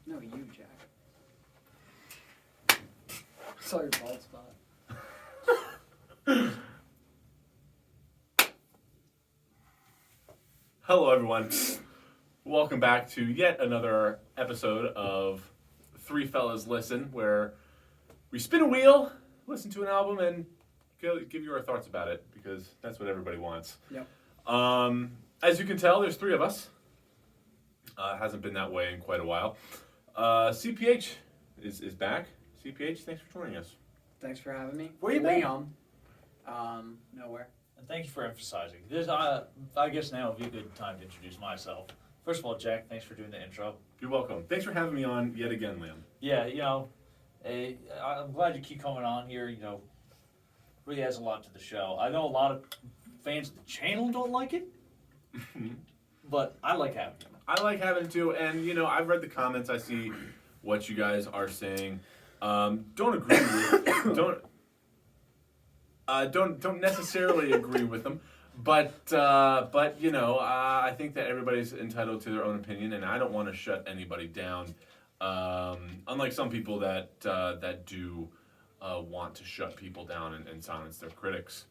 No, you, Jack. Saw your bald spot. Hello, everyone. Welcome back to yet another episode of Three Fellas Listen, where we spin a wheel, listen to an album, and give you our thoughts about it, because that's what everybody wants. Yep. As you can tell, there's three of us. Hasn't been that way in quite a while. CPH is back. CPH, thanks for joining us. Thanks for having me. Where you been? Liam. Nowhere. And thank you for emphasizing. This, I guess now would be a good time to introduce myself. First of all, Jack, thanks for doing the intro. You're welcome. Thanks for having me on yet again, Liam. Yeah, I'm glad you keep coming on here. Really adds a lot to the show. I know a lot of fans of the channel don't like it, but I like having you. I like having it too, and I've read the comments. I see what you guys are saying. Don't agree with don't necessarily agree with them, but I think that everybody's entitled to their own opinion, and I don't want to shut anybody down. Unlike some people that do want to shut people down and silence their critics.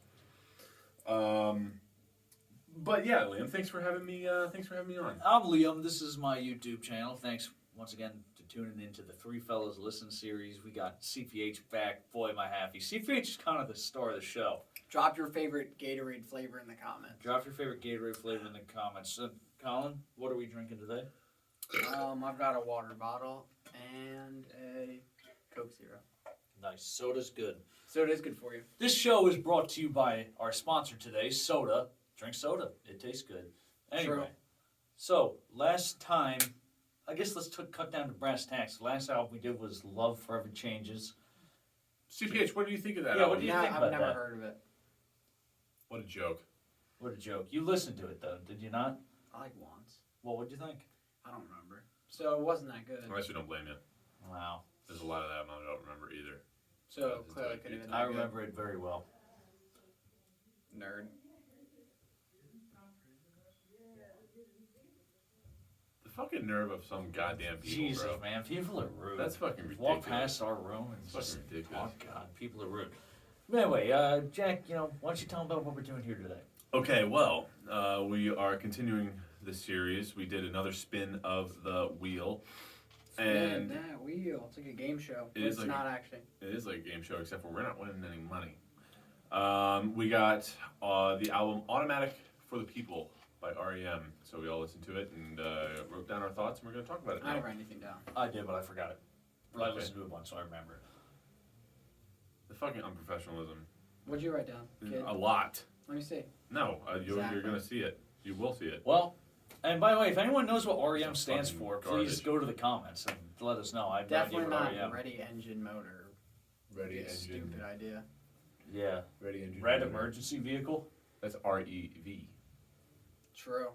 But yeah, Liam, thanks for having me. Thanks for having me on. I'm Liam. This is my YouTube channel. Thanks once again to tuning into the Three Fellas Listen series. We got CPH back. Boy, am I happy. CPH is kind of the star of the show. Drop your favorite Gatorade flavor in the comments. Drop your favorite Gatorade flavor in the comments. Colin, what are we drinking today? I've got a water bottle and a Coke Zero. Nice. Soda's good. Soda is good for you. This show is brought to you by our sponsor today, Soda. Drink soda. It tastes good. Anyway, True. So last time, I guess let's cut down to brass tacks. The last album we did was Love Forever Changes. CPH, what do you think of that? Yeah, album? what do you think I've about never that? heard of it. What a joke. What a joke. You listened to it, though, did you not? I like once. Well, what'd you think? I don't remember. So it wasn't that good. I actually don't blame you. Wow. There's a lot of that I don't remember either. So clearly could have been that I good. remember it very well. Nerd. The fucking nerve of some goddamn people, Jesus, bro. man. People are rude. That's fucking ridiculous. Walk past our room and That's just, fucking ridiculous. oh, God, people are rude. But anyway, Jack, why don't you tell them about what we're doing here today? Okay, well, we are continuing the series. We did another spin of the wheel. And that wheel. It's like a game show. It is It's like not actually. it is like a game show, except for we're not winning any money. We got the album Automatic for the People by R.E.M. So we all listened to it and wrote down our thoughts, and we're going to talk about it I now. didn't write anything down. I did, but I forgot it. But I Okay. listened to it once, so I remember. The fucking unprofessionalism. What'd you write down, kid? A lot. Let me see. No, you're Exactly. going to see it. You will see it. Well, and by the way, if anyone knows what R.E.M. stands fucking for, please garbage. go to the comments and let us know. I have Definitely no idea not what R.E.M. ready engine motor. Ready It's a engine. stupid idea. Yeah. Ready engine. Red motor. emergency vehicle? That's R-E-V. True.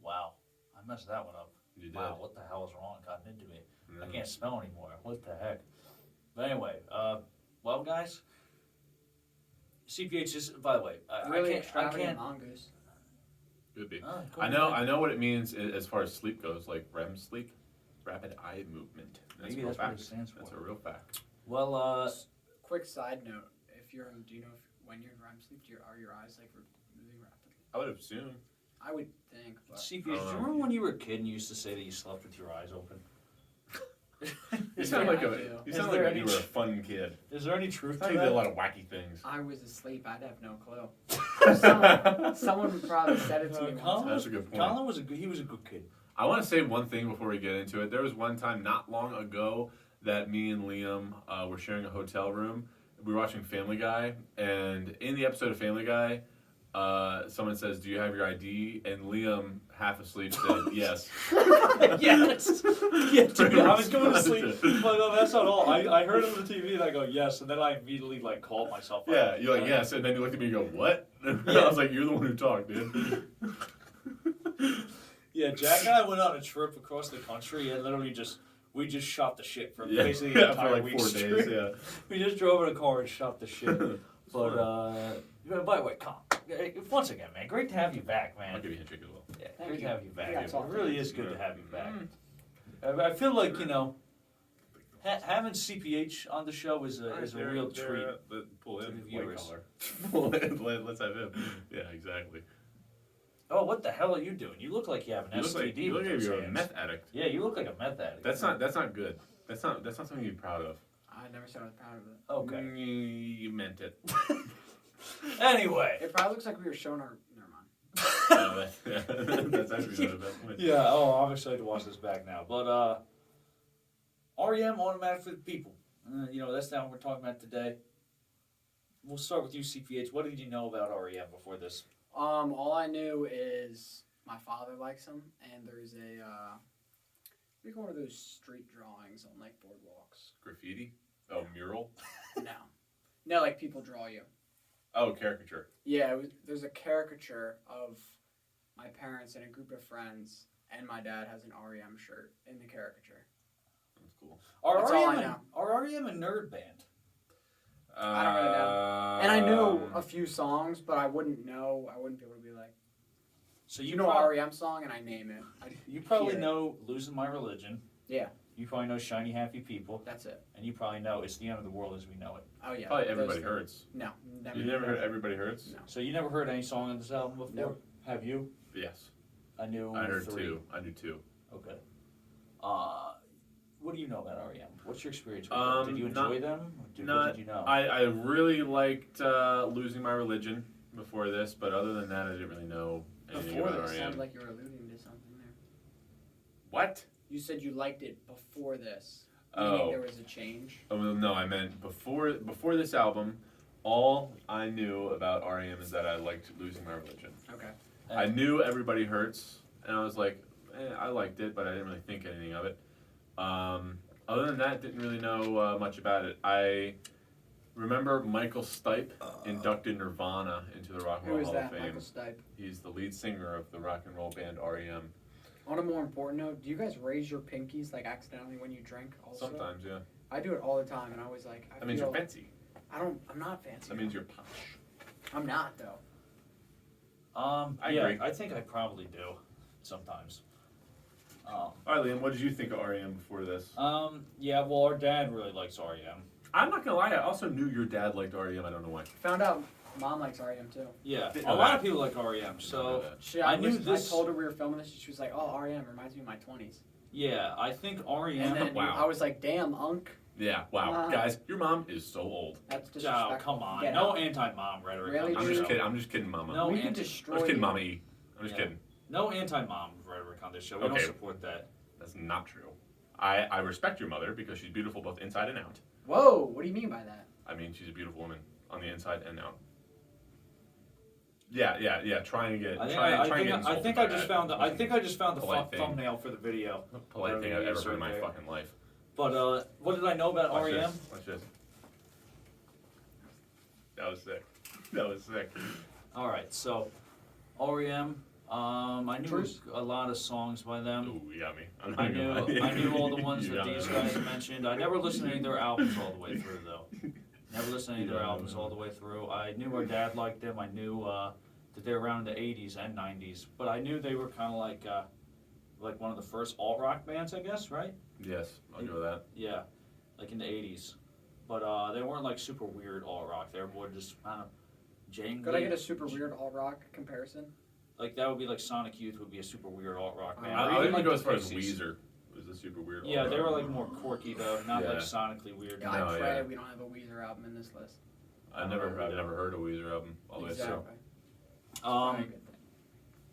Wow. I messed that one up. You did. Wow, what the hell is wrong? Gotten into me. I Mhm. can't spell anymore. What the heck? But anyway, well, guys, CPH is, by the way, Really I extravagant can't. mongoose. Could be. Oh, cool. I know what it means as far as sleep goes, like REM sleep, rapid eye movement. That's Maybe a real that's what fact. it stands for. That's a real fact. Well, Quick side note: do you know when you're in REM sleep, are your eyes like moving rapidly? I would assume. I would think. But CPH, do you know. remember when you were a kid and you used to say that you slept with your eyes open? You Is sound there- like I you do. sound there like any you were a fun kid. Is there any truth I to think you did a that? lot of wacky things. I was asleep. I'd have no clue. Someone probably said it to me Colin once. That's a good point. Colin was a good kid. I want to say one thing before we get into it. There was one time not long ago that me and Liam were sharing a hotel room. We were watching Family Guy, and in the episode of Family Guy, someone says, "Do you have your ID?" And Liam, half asleep, said, "Yes." Yes. Yeah, dude, I was going to That's sleep, it. but no, that's not all. I heard it on the TV and I go yes, and then I immediately called myself. Yeah, out. you're like, "Yes," and then you looked at me and go, "What?" I was like, "You're the one who talked, dude." Yeah, Jack and I went on a trip across the country and literally we just shot the shit for basically the yeah, entire for like week 4 straight. days. Yeah. We just drove in a car and shot the shit. But by the way, once again, man, great to have you back, man. I'll give you a handshake as well. Yeah, Thank great you. to have you back. Yeah, It really is good to have you back. I feel like, you know, having CPH on the show is a real treat. Pull to in, the white viewers. collar. Pull in, let's have him. Yeah, exactly. Oh, what the hell are you doing? You look like you have an You look STD like, you with look like those you're a hands. meth addict. Yeah, you look like a meth addict. That's not good. That's not something to be proud of. I never said I was proud of it. Okay. You meant it. Anyway. It probably looks like we were showing our. Never mind. That's actually not a bad point. Yeah, oh, I'm excited to watch this back now. But, R.E.M. Automatic for the People. You know, that's not what we're talking about today. We'll start with you, CPH. What did you know about R.E.M. before this? All I knew is my father likes them, and there's a like one of those street drawings on like boardwalks. Graffiti? Oh, mural? No, like people draw you. Oh, caricature. Yeah, there's a caricature of my parents and a group of friends, and my dad has an R.E.M. shirt in the caricature. That's cool. That's all I know. Are R.E.M. a nerd band? I don't really know. And I know a few songs, but I wouldn't know. I wouldn't be able to be like, So you know an R.E.M. song, and I name it. You probably hear it. know Losing My Religion. Yeah. You probably know Shiny Happy People. That's it. And you probably know It's the End of the World as We Know It. Oh, yeah. Probably those Everybody two. Hurts. No. You never heard Everybody Hurts? No. So you never heard any song on this album before? Nope. Have you? Yes. I knew I heard 3. 2. I knew 2. Okay. What do you know about R.E.M.? What's your experience with them? Did you enjoy them? What did you know? I really liked Losing My Religion before this, but other than that, I didn't really know anything Before about this, R.E.M. sounded like you were alluding to something there. What? You said you liked it before this. Oh. Meaning there was a change. Oh, well, no, I meant before this album, all I knew about R.E.M. is that I liked Losing My Religion. Okay. I knew Everybody Hurts, and I was like, I liked it, but I didn't really think anything of it. Other than that, didn't really know much about it. I remember Michael Stipe inducted Nirvana into the Rock and Who Roll is Hall that? of Fame. Michael Stipe. He's the lead singer of the rock and roll band R.E.M. On a more important note, do you guys raise your pinkies like accidentally when you drink? Also, Sometimes, yeah. I do it all the time, and I always like. That means you're fancy. I'm not fancy. That means you're posh. I'm not though. I yeah, agree. I think I probably do sometimes. All right, Liam, what did you think of R.E.M. before this? Yeah, well, our dad really likes R.E.M. I'm not gonna lie, I also knew your dad liked R.E.M. I don't know why. Found out Mom likes R.E.M. too. Yeah, Didn't a know lot that. of people like R.E.M. So I knew knew this. I told her we were filming this. She was like, "Oh, R.E.M. reminds me of my 20s." Yeah, I think R.E.M. And then Wow. I was like, "Damn, Unc, Yeah, wow. Guys, your mom is so old. that's Oh, disrespectful." come on. Get No out. anti-mom rhetoric. Really, on I'm the just show. kidding. I'm just kidding, Mama. No, we can anti- I'm destroy just kidding, you. Mama E. I'm just Yeah. kidding. No anti-mom rhetoric on this show. We Okay. don't support that. That's not true. I respect your mother because she's beautiful both inside and out. Whoa, what do you mean by that? I mean, she's a beautiful woman on the inside and out. Yeah. Try and get. I think I just found the Polite thing. thumbnail for the video. polite thing I've ever heard in my Right there. fucking life. But what did I know about Watch R.E.M.? this. Watch this. That was sick. That was sick. All right, so R.E.M. I knew Truce. a lot of songs by them. Ooh, you got me. I'm not I gonna knew lie. I knew all the ones You that got these me. guys mentioned. I never listened to any of their albums all the way through though. Never listened to any of their Yeah. albums all the way through. I knew our dad liked them. I knew that they were around in the '80s and '90s, but I knew they were kind of like one of the first alt rock bands, I guess, right? Yes, I'll go with that. Yeah, like in the '80s. But they weren't like super weird alt rock. They were more just kind of jangly. Could I get a super weird alt rock comparison? Like that would be like Sonic Youth would be a super weird alt rock band. I Or I even, would like go the as far as Pixies. Weezer. Was a super weird. Yeah, they alt-rock. were like more quirky though, not like Yeah. sonically weird. Yeah, No, I pray yeah. we don't have a Weezer album in this list. I've never heard a Weezer album. Always so. Exactly. Um, Very good thing.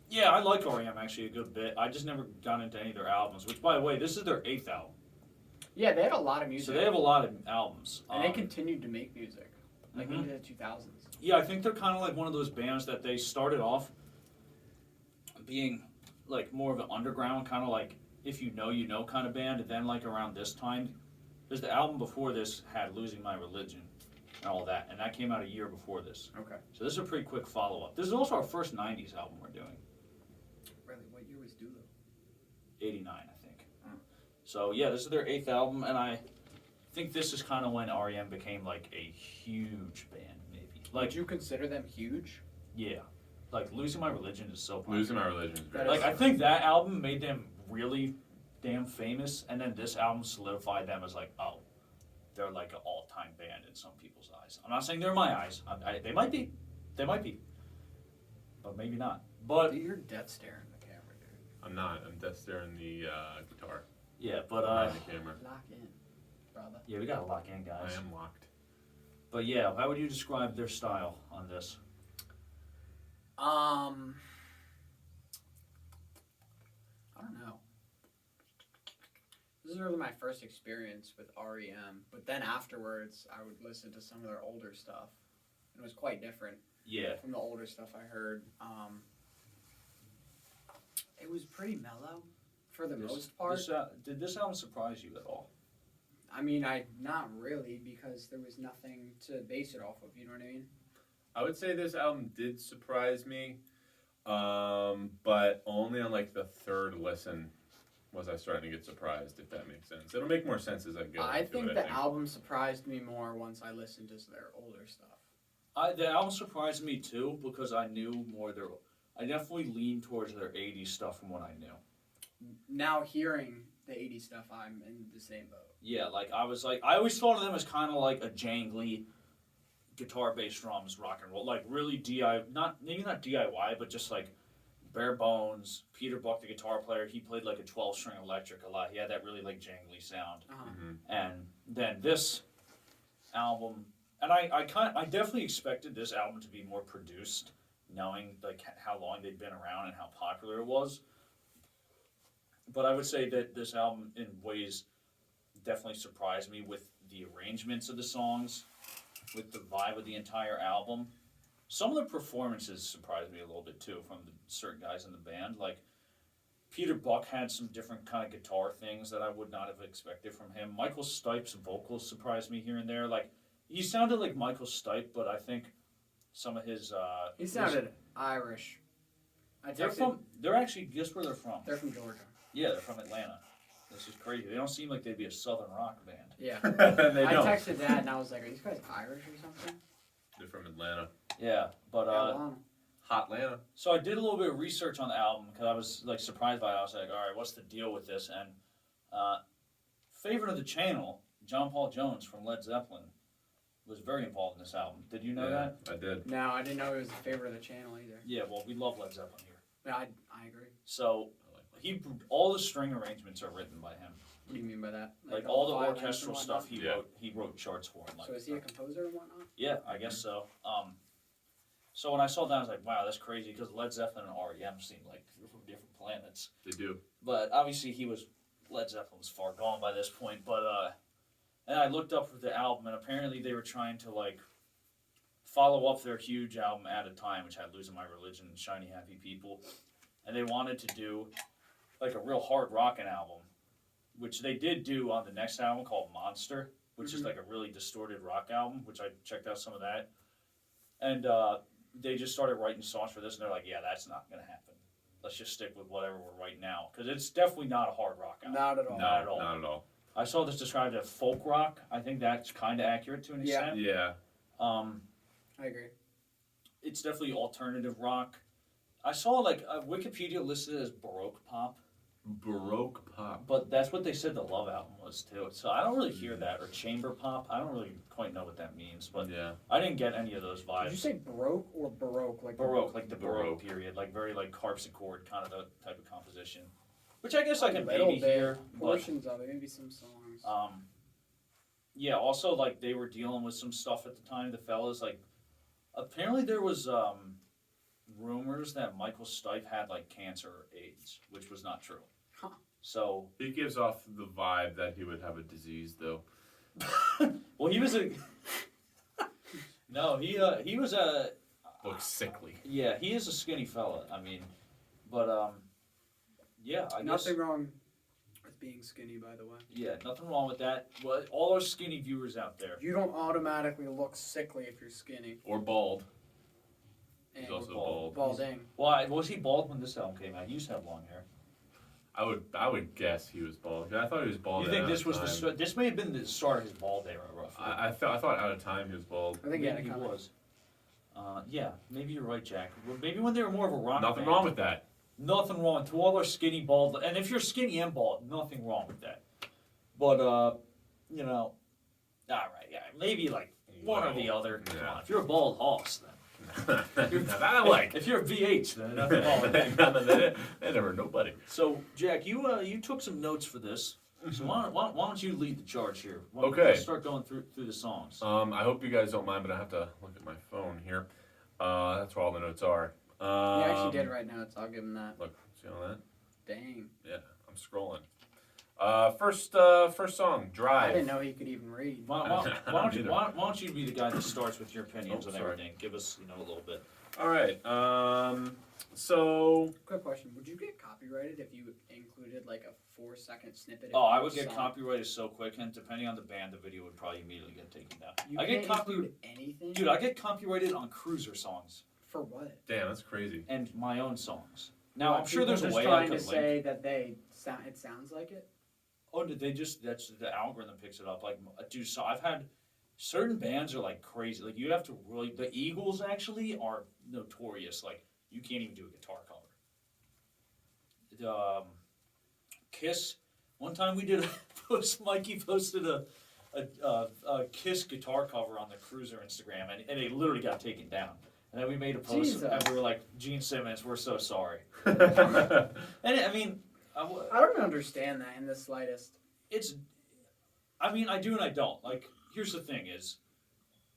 yeah, I like R.E.M. actually a good bit. I just never got into any of their albums. Which, by the way, this is their 8th album, Yeah, they had a lot of music. so they have a lot of albums. and they continued to make music, like Mhm. into the 2000s. Yeah, I think they're kind of like one of those bands that they started off being like more of an underground kind of like if you know kind of band, and then like around this time, there's the album before this had Losing My Religion and all that, and that came out a year before this. Okay. So this is a pretty quick follow up. This is also our first '90s album we're doing, Really, what year was Dulu? '89, I think. Mm. So yeah, this is their 8th album, and I think this is kind of when R.E.M. became like a huge band, maybe. Like Would you consider them huge? yeah, like Losing My Religion is so popular. Losing My Religion is great. Like I think that album made them really damn famous, and then this album solidified them as like, oh, they're like an all-time band in some people's eyes. I'm not saying they're in my eyes. They might be, but maybe not. But Dude, you're dead staring the camera, dude. I'm not. I'm dead staring the guitar. yeah, but Behind the camera. Lock in, brother. yeah, we gotta lock in, guys. I am locked. But yeah, how would you describe their style on this? I don't know. This is really my first experience with R.E.M. But then afterwards, I would listen to some of their older stuff. And it was quite different Yeah, from the older stuff I heard. It was pretty mellow for the most part. Did this album surprise you at all? I mean, not really, because there was nothing to base it off of. You know what I mean? I would say this album did surprise me, but only on like the third listen was I starting to get surprised, if that makes sense. It'll make more sense as I go. I into think it, the album surprised me more once I listened to their older stuff. The album surprised me too because I knew more their. I definitely leaned towards their '80s stuff from what I knew. Now hearing the 80s stuff, I'm in the same boat. Yeah, I always thought of them as kind of like a jangly guitar, bass, drums, rock and roll, like really maybe not DIY, but just like bare bones. Peter Buck, the guitar player, he played like a 12-string electric a lot. He had that really like jangly sound. And then this album, and I definitely expected this album to be more produced, knowing like how long they'd been around and how popular it was. But I would say that this album, in ways, definitely surprised me with the arrangements of the songs, with the vibe of the entire album. Some of the performances surprised me a little bit too from the certain guys in the band. Like Peter Buck had some different kind of guitar things that I would not have expected from him. Michael Stipe's vocals surprised me here and there. Like he sounded like Michael Stipe, but I think some of his He sounded Irish. They're actually, guess where they're from? They're from Georgia. Yeah, they're from Atlanta. This is crazy. They don't seem like they'd be a southern rock band. Yeah. they I don't. texted Dad and I was like, are these guys Irish or something? They're from Atlanta. Yeah, but Hot Atlanta. so I did a little bit of research on the album because I was like surprised by it. I was like, all right, what's the deal with this? And favorite of the channel, John Paul Jones from Led Zeppelin, was very involved in this album. Did you know that? I did. No, I didn't know he was a favorite of the channel either. Yeah, well, we love Led Zeppelin here. Yeah, I agree. So all the string arrangements are written by him. What do you mean by that? Like all the violins and orchestral whatnot? stuff he wrote charts for. And So is he a composer and whatnot? Yeah, I guess so. So when I saw that, I was like, wow, that's crazy because Led Zeppelin and R.E.M. seem like they're from different planets. They do. But obviously Led Zeppelin was far gone by this point. But and I looked up for the album, and apparently they were trying to like follow up their huge album At a Time, which had Losing My Religion and Shiny Happy People, and they wanted to do like a real hard rockin' album, which they did do on the next album called Monster, which is like a really distorted rock album, which I checked out some of that. And they just started writing songs for this, and they're like, yeah, that's not going to happen. Let's just stick with whatever we're writing now. Because it's definitely not a hard rock album. Not at all. Not at all. Not at all. I saw this described as folk rock. I think that's kind of accurate to an extent. Yeah. I agree. It's definitely alternative rock. I saw like Wikipedia listed it as Baroque pop. Baroque pop. But that's what they said the Love album was too. So I don't really hear that. Or chamber pop. I don't really quite know what that means. But Yeah. I didn't get any of those vibes. Did you say Baroque or Baroque? Like Baroque, like the Baroque Baroque. period, like very like harpsichord kind of the type of composition, which I guess I can little maybe bit, hear. But portions of it, maybe some songs. yeah. Also, like they were dealing with some stuff at the time. The fellas, like, apparently there was rumors that Michael Stipe had like cancer or AIDS, which was not true. Huh. So He gives off the vibe that he would have a disease, though. well, he was a no, he was a Looks sickly. yeah, he is a skinny fella. I mean, but yeah, I guess Nothing wrong with being skinny, by the way. yeah, nothing wrong with that. Well, all our skinny viewers out there. You don't automatically look sickly if you're skinny. Or bald. And He's also bald. bald. balding. Why was he bald when this album came out? He used to have long hair. I would guess he was bald. I thought he was bald. You think at this was time. this may have been the start of his bald era, roughly? I thought out of time he was bald. I think Maybe he was. Yeah, maybe you're right, Jack. Well, maybe when they were more of a rock Nothing band. wrong with that. Nothing wrong. To all our skinny, bald, and if you're skinny and bald, nothing wrong with that. But, you know, all right, yeah, maybe like one or the other. Come on, if you're a bald horse, then. If you're a VH, then nothing wrong with that. They never nobody. So, Jack, you took some notes for this. So why don't you lead the charge here? Okay. Let's start going through the songs. I hope you guys don't mind, but I have to look at my phone here. That's where all the notes are. He actually did write notes. I'll give him that. Look, see all that? Dang. Yeah, I'm scrolling. First song, I Drive. didn't know he could even read. Why don't you be the guy that starts with your opinions on everything? Give us a little bit. All right. So Quick question: would you get copyrighted if you included like a 4-second snippet? Oh, I would get copyrighted so quick, and depending on the band, the video would probably immediately get taken down. You I can't get copyrighted, anything. dude. I get copyrighted on Kruiser songs For what? damn, that's crazy. and my own songs. Now What, I'm sure there's a people way just I trying could to link. say that it sounds like it. Oh, did they just? That's the algorithm picks it up. Like, dude, so I've had certain bands are like crazy. Like, you have to really. The Eagles actually are notorious. Like, you can't even do a guitar cover. Kiss. One time we did a post. Mikey posted a Kiss guitar cover on the Kruiser Instagram, and it literally got taken down. And then we made a post, Jesus. and we were like, Gene Simmons, we're so sorry. And I mean. I don't understand that in the slightest. I mean, I do and I don't. Like, here's the thing is,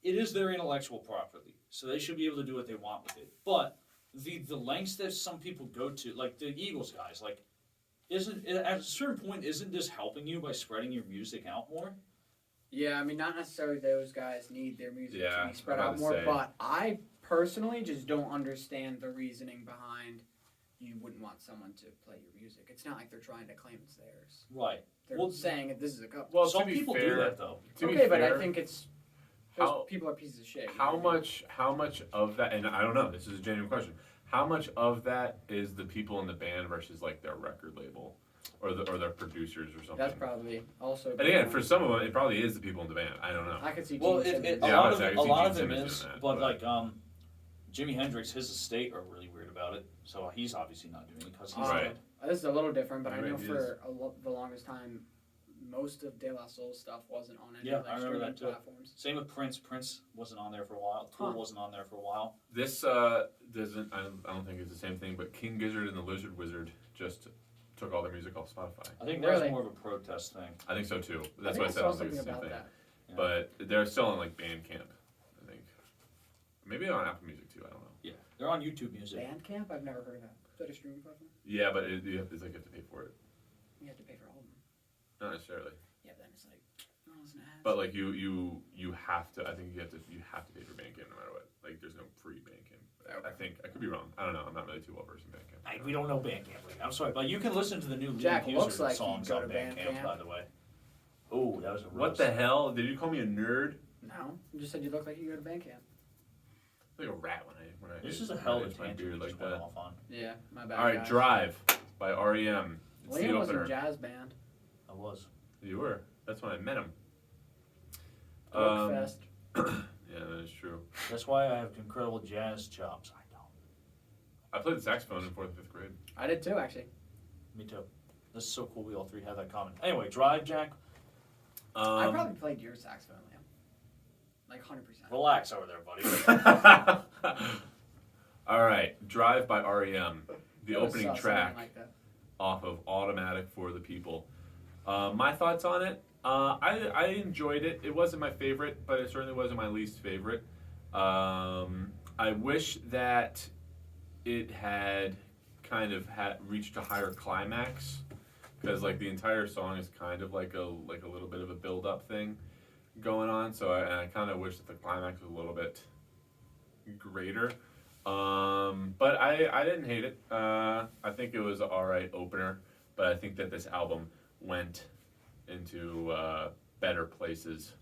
it is their intellectual property, so they should be able to do what they want with it. But the lengths that some people go to, like the Eagles guys, like, at a certain point, isn't this helping you by spreading your music out more? Yeah, I mean, not necessarily those guys need their music to Yeah, be spread I'm out about more, to say. but I personally just don't understand the reasoning behind you wouldn't want someone to play your music. It's not like they're trying to claim it's theirs. Right. They're Well, saying that this is a couple. Well, some to be people fair, do that though. To be Okay, but fair, I think it's how- people are pieces of shit. you know how what I mean? much of that, and I don't know, this is a genuine question. How much of that is the people in the band versus like their record label or their producers or something? That's probably also. And again, for some of them, it probably is the people in the band. I don't know. I could see. Well, Gene Simmons. a Yeah, I lot was of saying, I a can see lot Gene of it Simmons is, doing that, but but- like Jimi Hendrix, his estate are really weird about it. So he's obviously not doing it because he's Right. This is a little different, but I Right, know he for the longest time, most of De La Soul stuff wasn't on any Yeah, like I remember streaming that too. platforms. Same with Prince. Prince wasn't on there for a while. Tool Huh. wasn't on there for a while. This doesn't. I don't think it's the same thing. But King Gizzard and the Lizard Wizard just took all their music off Spotify. I think that was Really? more of a protest thing. I think so too. I That's think why I said I don't saw think it's the same something thing. about that. Yeah. But they're still on like Bandcamp. I think maybe on Apple Music too. I don't know. Yeah, they're on YouTube Music. Bandcamp? I've never heard of that. Is that a streaming platform? Yeah, but it's like you have to pay for it. You have to pay for all of them. Not necessarily. Yeah, but then it's like, oh, it's an ad. But like you have to. I think you have to pay for Bandcamp no matter what. Like there's no free Bandcamp. I think I could be wrong. I don't know. I'm not really too well versed in Bandcamp. We don't know Bandcamp. I'm sorry, but you can listen to the new Jack, Lean looks User like songs he'd go on to Bandcamp, Bandcamp. by the way. Oh, that was a roast. What the hell? Did you call me a nerd? No, you just said you look like you go to Bandcamp. Like a rat when I. This is a hell of a it's my tangent beard we like just went that. off on. Yeah, my bad. All right, guys. Drive by R.E.M. It's the Liam was in opener. jazz band. I was. You were. That's when I met him. Fest. Yeah, that is true. That's why I have incredible jazz chops. I don't. I played the saxophone in 4th and 5th grade. I did too, actually. Me too. This is so cool. We all three have that common. Anyway, Drive, Jack. I probably played your saxophone, Liam. Like 100%. Relax over there, buddy. All right, Drive by R.E.M. The I always opening saw something track like that. off of Automatic for the People. My thoughts on it. I enjoyed it. It wasn't my favorite, but it certainly wasn't my least favorite. I wish that it had kind of reached a higher climax, because like the entire song is kind of like a little bit of a build up thing going on. So I kind of wish that the climax was a little bit greater. But I didn't hate it. I think it was an alright opener, but I think that this album went into better places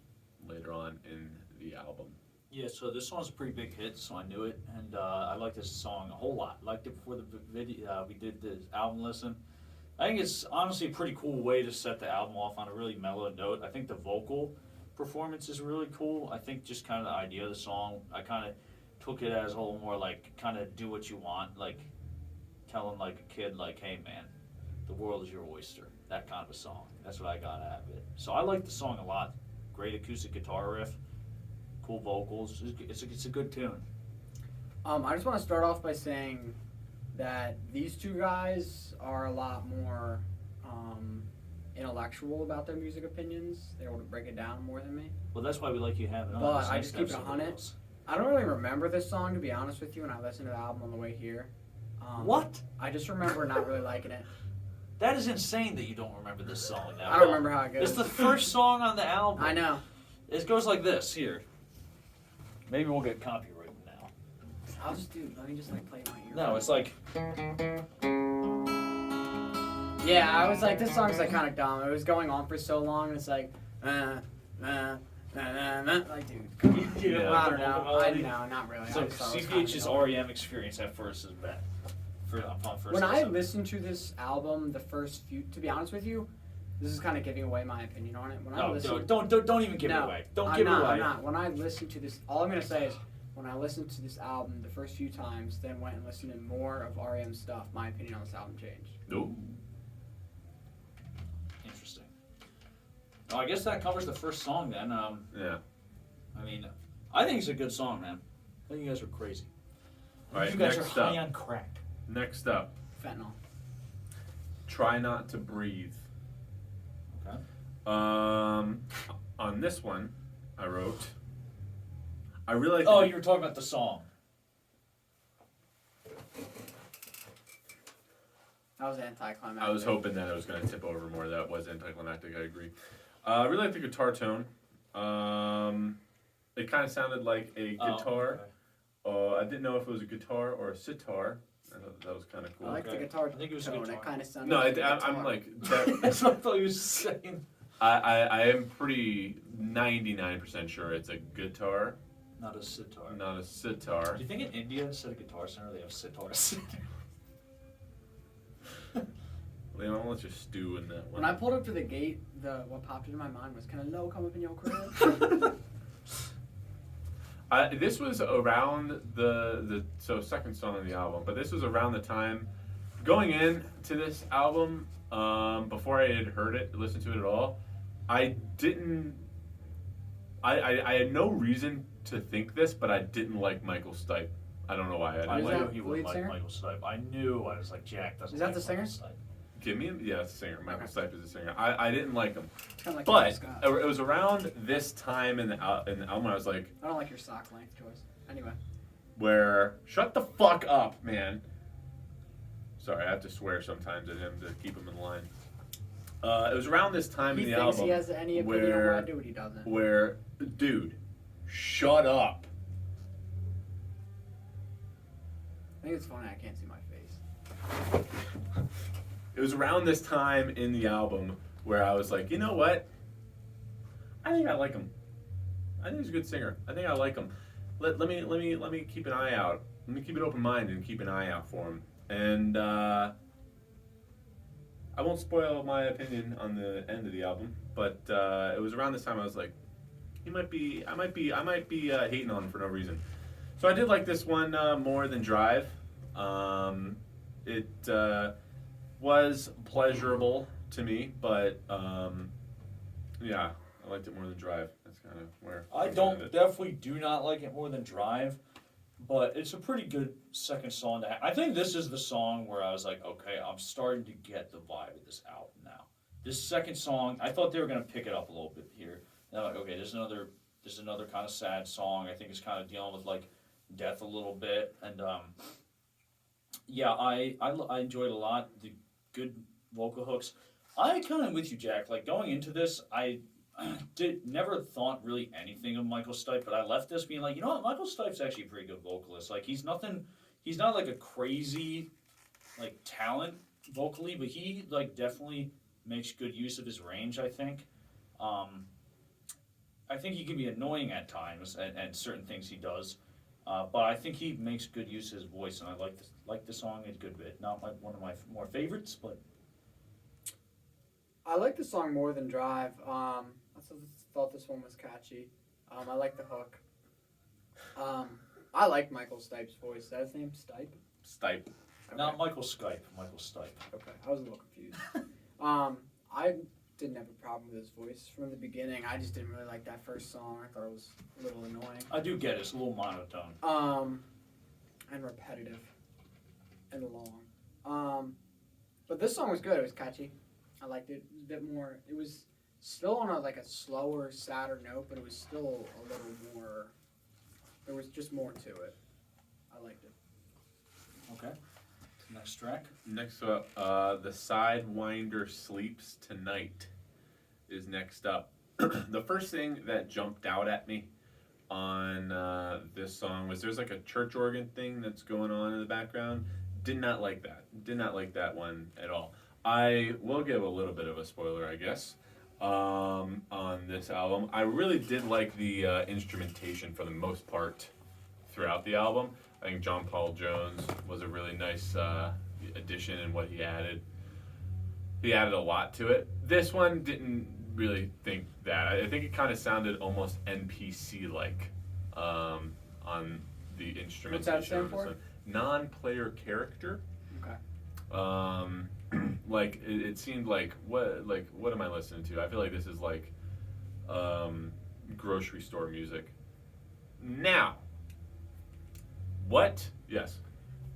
later on in the album. Yeah, so this song's a pretty big hit, so I knew it, and I like this song a whole lot. Liked it before the video. We did the album listen. I think it's honestly a pretty cool way to set the album off on a really mellow note. I think the vocal performance is really cool. I think just kind of the idea of the song, I kind of took it as a little more like kind of do what you want, like telling like a kid, like, hey man, the world is your oyster. That kind of a song. That's what I got out of it. So I like the song a lot. Great acoustic guitar riff, cool vocals. It's a good tune. I just want to start off by saying that these two guys are a lot more intellectual about their music opinions. They're able to break it down more than me. Well, that's why we like you having on. But It's I nice just to keep have it somebody 100. else. I don't really remember this song, to be honest with you, when I listened to the album on the way here. What? I just remember not really liking it. That is insane that you don't remember this song. I don't remember how it goes. It's the first song on the album. I know. It goes like this. Here. Maybe we'll get copyrighted now. I'll just let me just like play my ear. No, it's like. Yeah, I was like, this song's like kind of dumb. It was going on for so long, and it's like, like, dude. You know, I like don't the know. vocal I melody? know, not really. So I just thought it was kinda CPH's dumb. R.E.M. experience at first is bad. Upon first When I listen. listened to this album, the first few, to be honest with you, this is kind of giving away my opinion on it. When I No, listened, don't even give it No, away. Don't I'm give not, it away. I'm not. When I listened to this, all I'm gonna say is, when I listened to this album the first few times, then went and listened to more of R.E.M. stuff, my opinion on this album changed. Nope. Interesting. Well, I guess that covers the first song then. Yeah. I mean, I think it's a good song, man. I think you guys are crazy. All right, you guys next are high up. on crack. Next up, Fentanyl. Try Not to Breathe. Okay. On this one, I wrote. I really like. Oh, you were talking about the song. That was anticlimactic. I was hoping that it was going to tip over more. That was anticlimactic. I agree. I really like the guitar tone. It kind of sounded like a guitar. I didn't know if it was a guitar or a sitar. I thought that was kind of cool. I like the Okay. guitar I think it was a tone. guitar. It kind of sounded No, like a I'm guitar. like. That's what I thought you were saying. I am pretty 99% sure it's a guitar, Not a sitar. not a sitar. Do you think in India, instead of Guitar Center, they have sitars? Leon, I'll let you stew in that one. When I pulled up to the gate, what popped into my mind was, "Can a no come up in your crib?" This was around the second song of the album, but this was around the time going into this album. Before I had heard it, listened to it at all, I didn't. I had no reason to think this, but I didn't like Michael Stipe. I don't know why. I I didn't Is knew like. that he the would lead like singer? Michael Stipe. I knew. I was like, Jack doesn't Is that like the singer? Michael Stipe. Give me, yeah, it's a singer. Michael Okay. Stipe is a singer. I didn't like him, It's kinda like but Travis Scott. it was around this time in the album I was like, I don't like your sock length choice. Anyway, where shut the fuck up, man. Sorry, I have to swear sometimes at him to keep him in line. It was around this time he in the thinks album he has any opinion on where- what I do, but he doesn't. where, dude, shut up. I think it's funny I can't see my face. It was around this time in the album where I was like, you know what? I think I like him. I think he's a good singer. I think I like him. Let me keep an eye out. Let me keep an open mind and keep an eye out for him. And I won't spoil my opinion on the end of the album, but it was around this time I was like, I might be hating on him for no reason. So I did like this one more than Drive. It was pleasurable to me, but yeah, I liked it more than Drive. That's kind of where I I'm don't at it. definitely do not like it more than Drive, but it's a pretty good second song. I think this is the song where I was like, okay, I'm starting to get the vibe of this album now. This second song, I thought they were gonna pick it up a little bit here. And I'm like, okay, there's another kind of sad song. I think it's kind of dealing with like death a little bit, and yeah, I enjoyed it a lot. The good vocal hooks. I kind of with you, Jack. Like going into this, I never thought really anything of Michael Stipe, but I left this being like, you know what, Michael Stipe's actually a pretty good vocalist. Like he's not like a crazy like talent vocally, but he like definitely makes good use of his range, I think. I think he can be annoying at times and certain things he does, but I think he makes good use of his voice, and I like the song a good bit. Not one of my more favorites, but I like the song more than Drive. I thought this one was catchy. I like the hook. I like Michael Stipe's voice. Is that his name? Stipe? Stipe. Not Michael Stipe. Michael Stipe. Okay, I was a little confused. I didn't have a problem with his voice from the beginning. I just didn't really like that first song. I thought it was a little annoying. I do get it. It's a little monotone. And repetitive and long. But this song was good. It was catchy. I liked it. It was a bit more. It was still on a slower, sadder note, but it was still a little more. There was just more to it. I liked it. Okay. Next track. Next up, The Sidewinder Sleeps Tonight is next up. The first thing that jumped out at me on this song was there's like a church organ thing that's going on in the background. Did not like that. Did not like that one at all. I will give a little bit of a spoiler, I guess, on this album. I really did like the instrumentation for the most part throughout the album. I think John Paul Jones was a really nice addition in what he added. He added a lot to it. This one didn't really think that. I think it kind of sounded almost NPC-like on the instrumentation. What's that stand for? Non-player character. Okay. Like it seemed like what am I listening to? I feel like this is like grocery store music. Now, what? Yes.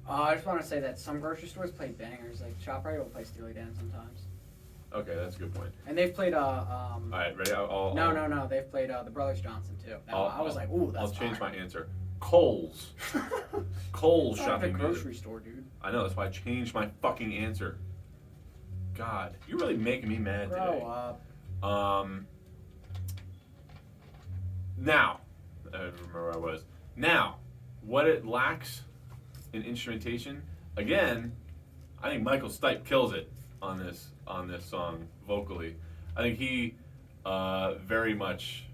I just want to say that some grocery stores play bangers. Like ShopRite will play Steely Dan sometimes. Okay, that's a good point. And they've played All right, ready? No. They've played the Brothers Johnson too. Now, I was like, ooh, that's I'll change fire. my answer. Kohl's. Kohl's It's not shopping a music. grocery store, dude. I know, that's why I changed my fucking answer. God, you're really making me mad Grow today. up. Now, I remember where I was. Now, what it lacks in instrumentation, again, I think Michael Stipe kills it on this song vocally. I think he very much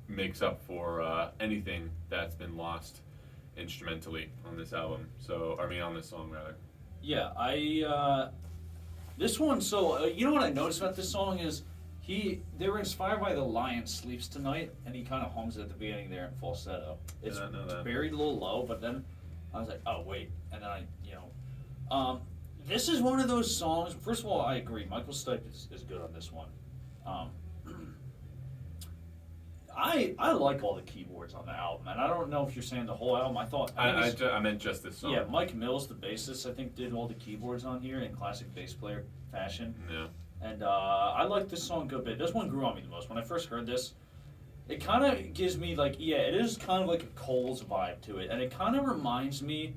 makes up for anything that's been lost instrumentally on this album. On this song rather. Yeah, this one. So you know what I noticed about this song is they were inspired by The Lion Sleeps Tonight, and he kind of hums it at the beginning there in falsetto. It's Did not know that. buried a little low, but then I was like, oh wait, and then this is one of those songs. First of all, I agree. Michael Stipe is good on this one. I like all the keyboards on the album, and I don't know if you're saying the whole album. I meant just this song. Yeah, Mike Mills, the bassist, I think did all the keyboards on here in classic bass player fashion. Yeah. And I like this song a good bit. This one grew on me the most. When I first heard this, it kind of gives me it is kind of like a Coles vibe to it, and it kind of reminds me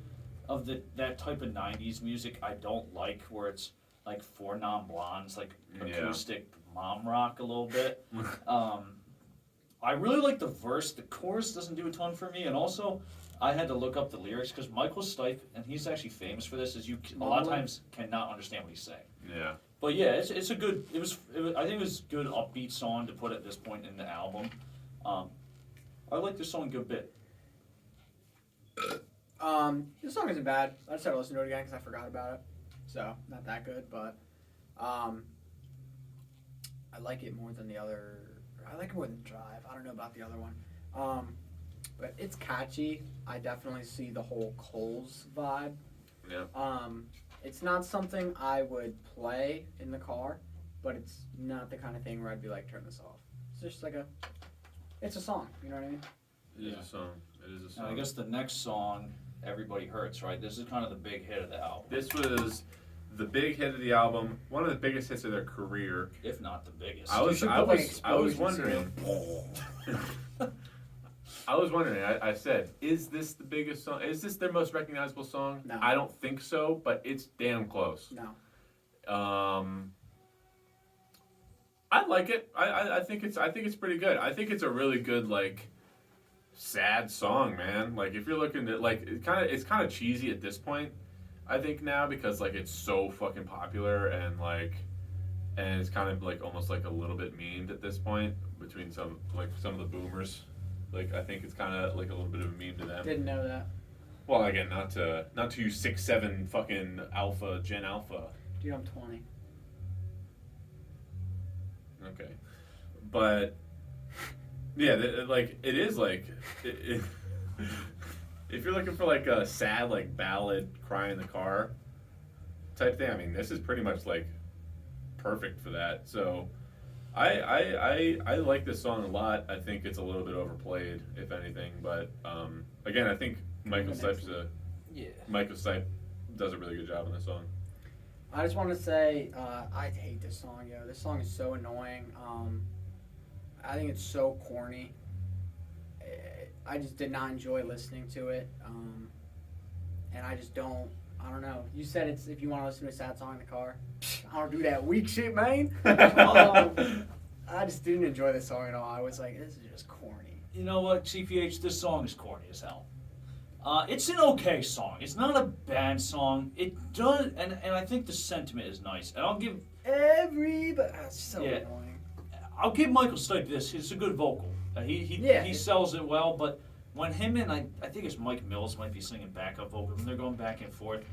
of that type of '90s music I don't like, where it's like Four Non Blondes, like acoustic mom rock a little bit. I really like the verse. The chorus doesn't do a ton for me, and also I had to look up the lyrics because Michael Stipe, and he's actually famous for this, is a lot of times cannot understand what he's saying. Yeah. But yeah, it's a good. It was I think it was a good upbeat song to put at this point in the album. I like this song a good bit. This song isn't bad. I just had to listen to it again because I forgot about it. So, not that good, but I like it more than the other. I like it more than Drive. I don't know about the other one. But it's catchy. I definitely see the whole Coles vibe. Yeah. It's not something I would play in the car, but it's not the kind of thing where I'd be like, turn this off. It's just it's a song, you know what I mean? It is a song. It is a song. And I guess the next song, Everybody Hurts, right? This is kind of the big hit of the album. This was the big hit of the album, one of the biggest hits of their career. If not the biggest. I was wondering. I was wondering. I said, is this the biggest song? Is this their most recognizable song? No. I don't think so, but it's damn close. No. I like it. I think it's pretty good. I think it's a really good sad song, man. Like if you're looking at it's kind of cheesy at this point. I think now because it's so fucking popular and it's kind of almost a little bit memed at this point between some of the boomers. I think it's kind of a little bit of a meme to them. Didn't know that. Well, again, not to you 6'7" fucking Gen Alpha. Dude, I'm 20. Okay, but yeah, it is if you're looking for a sad ballad, cry in the car, type thing. I mean, this is pretty much like perfect for that. So I like this song a lot. I think it's a little bit overplayed, if anything. But again, I think Michael Stipe does a really good job on this song. I just want to say I hate this song, yo. This song is so annoying. I think it's so corny. I just did not enjoy listening to it, and I just don't. I don't know. You said it's if you want to listen to a sad song in the car. I don't do that weak shit, man. I just didn't enjoy this song at all. I was like, this is just corny. You know what, CPH? This song is corny as hell. It's an okay song. It's not a bad song. It does, and I think the sentiment is nice. And I'll give Everybody, that's so annoying. I'll give Michael Stipe this. It's a good vocal. He sells it well. But when him and I think it's Mike Mills might be singing backup vocals, and they're going back and forth.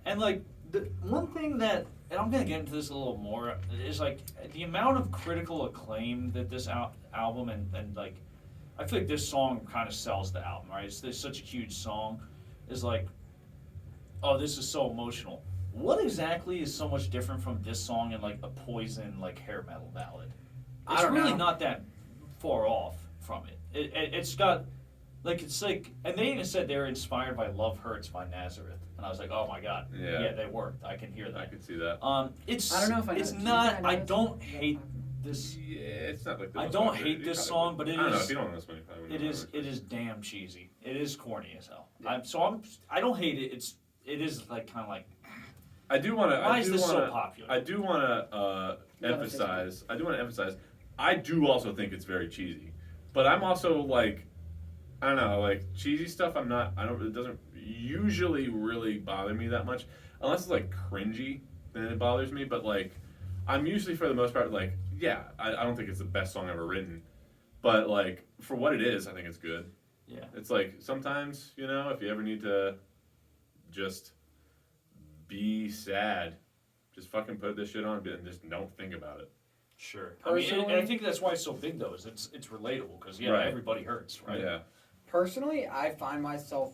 And like the one thing that, and I'm gonna get into this a little more, is like the amount of critical acclaim that this album and like. I feel like this song kind of sells the album, right? It's such a huge song. It's like, oh, this is so emotional. What exactly is so much different from this song and like a Poison like hair metal ballad? It's really not that far off from it. It's got like and they even said they were inspired by Love Hurts by Nazareth, and I was like, oh my god, yeah, they worked. I can hear that. I could see that. It's I don't know if it's not. I don't hate this. Yeah, it's not like the I don't hate this song, but it I don't know is. if you don't know this one. It is damn cheesy. It is corny as hell. Yeah. I don't hate it. It is like kind of like. I do want to. Why is this so popular? I do want to emphasize. I do also think it's very cheesy, but I'm also like, I don't know, like cheesy stuff. I'm not. It doesn't usually really bother me that much, unless it's like cringy. Then it bothers me. But like, I'm usually for the most part like, yeah, I don't think it's the best song ever written, but like for what it is, I think it's good. Yeah. It's like sometimes, you know, if you ever need to just be sad, just fucking put this shit on and just don't think about it. Sure. I mean, and I think that's why it's so big though. Is it's relatable because everybody hurts, right? Yeah. Personally, I find myself,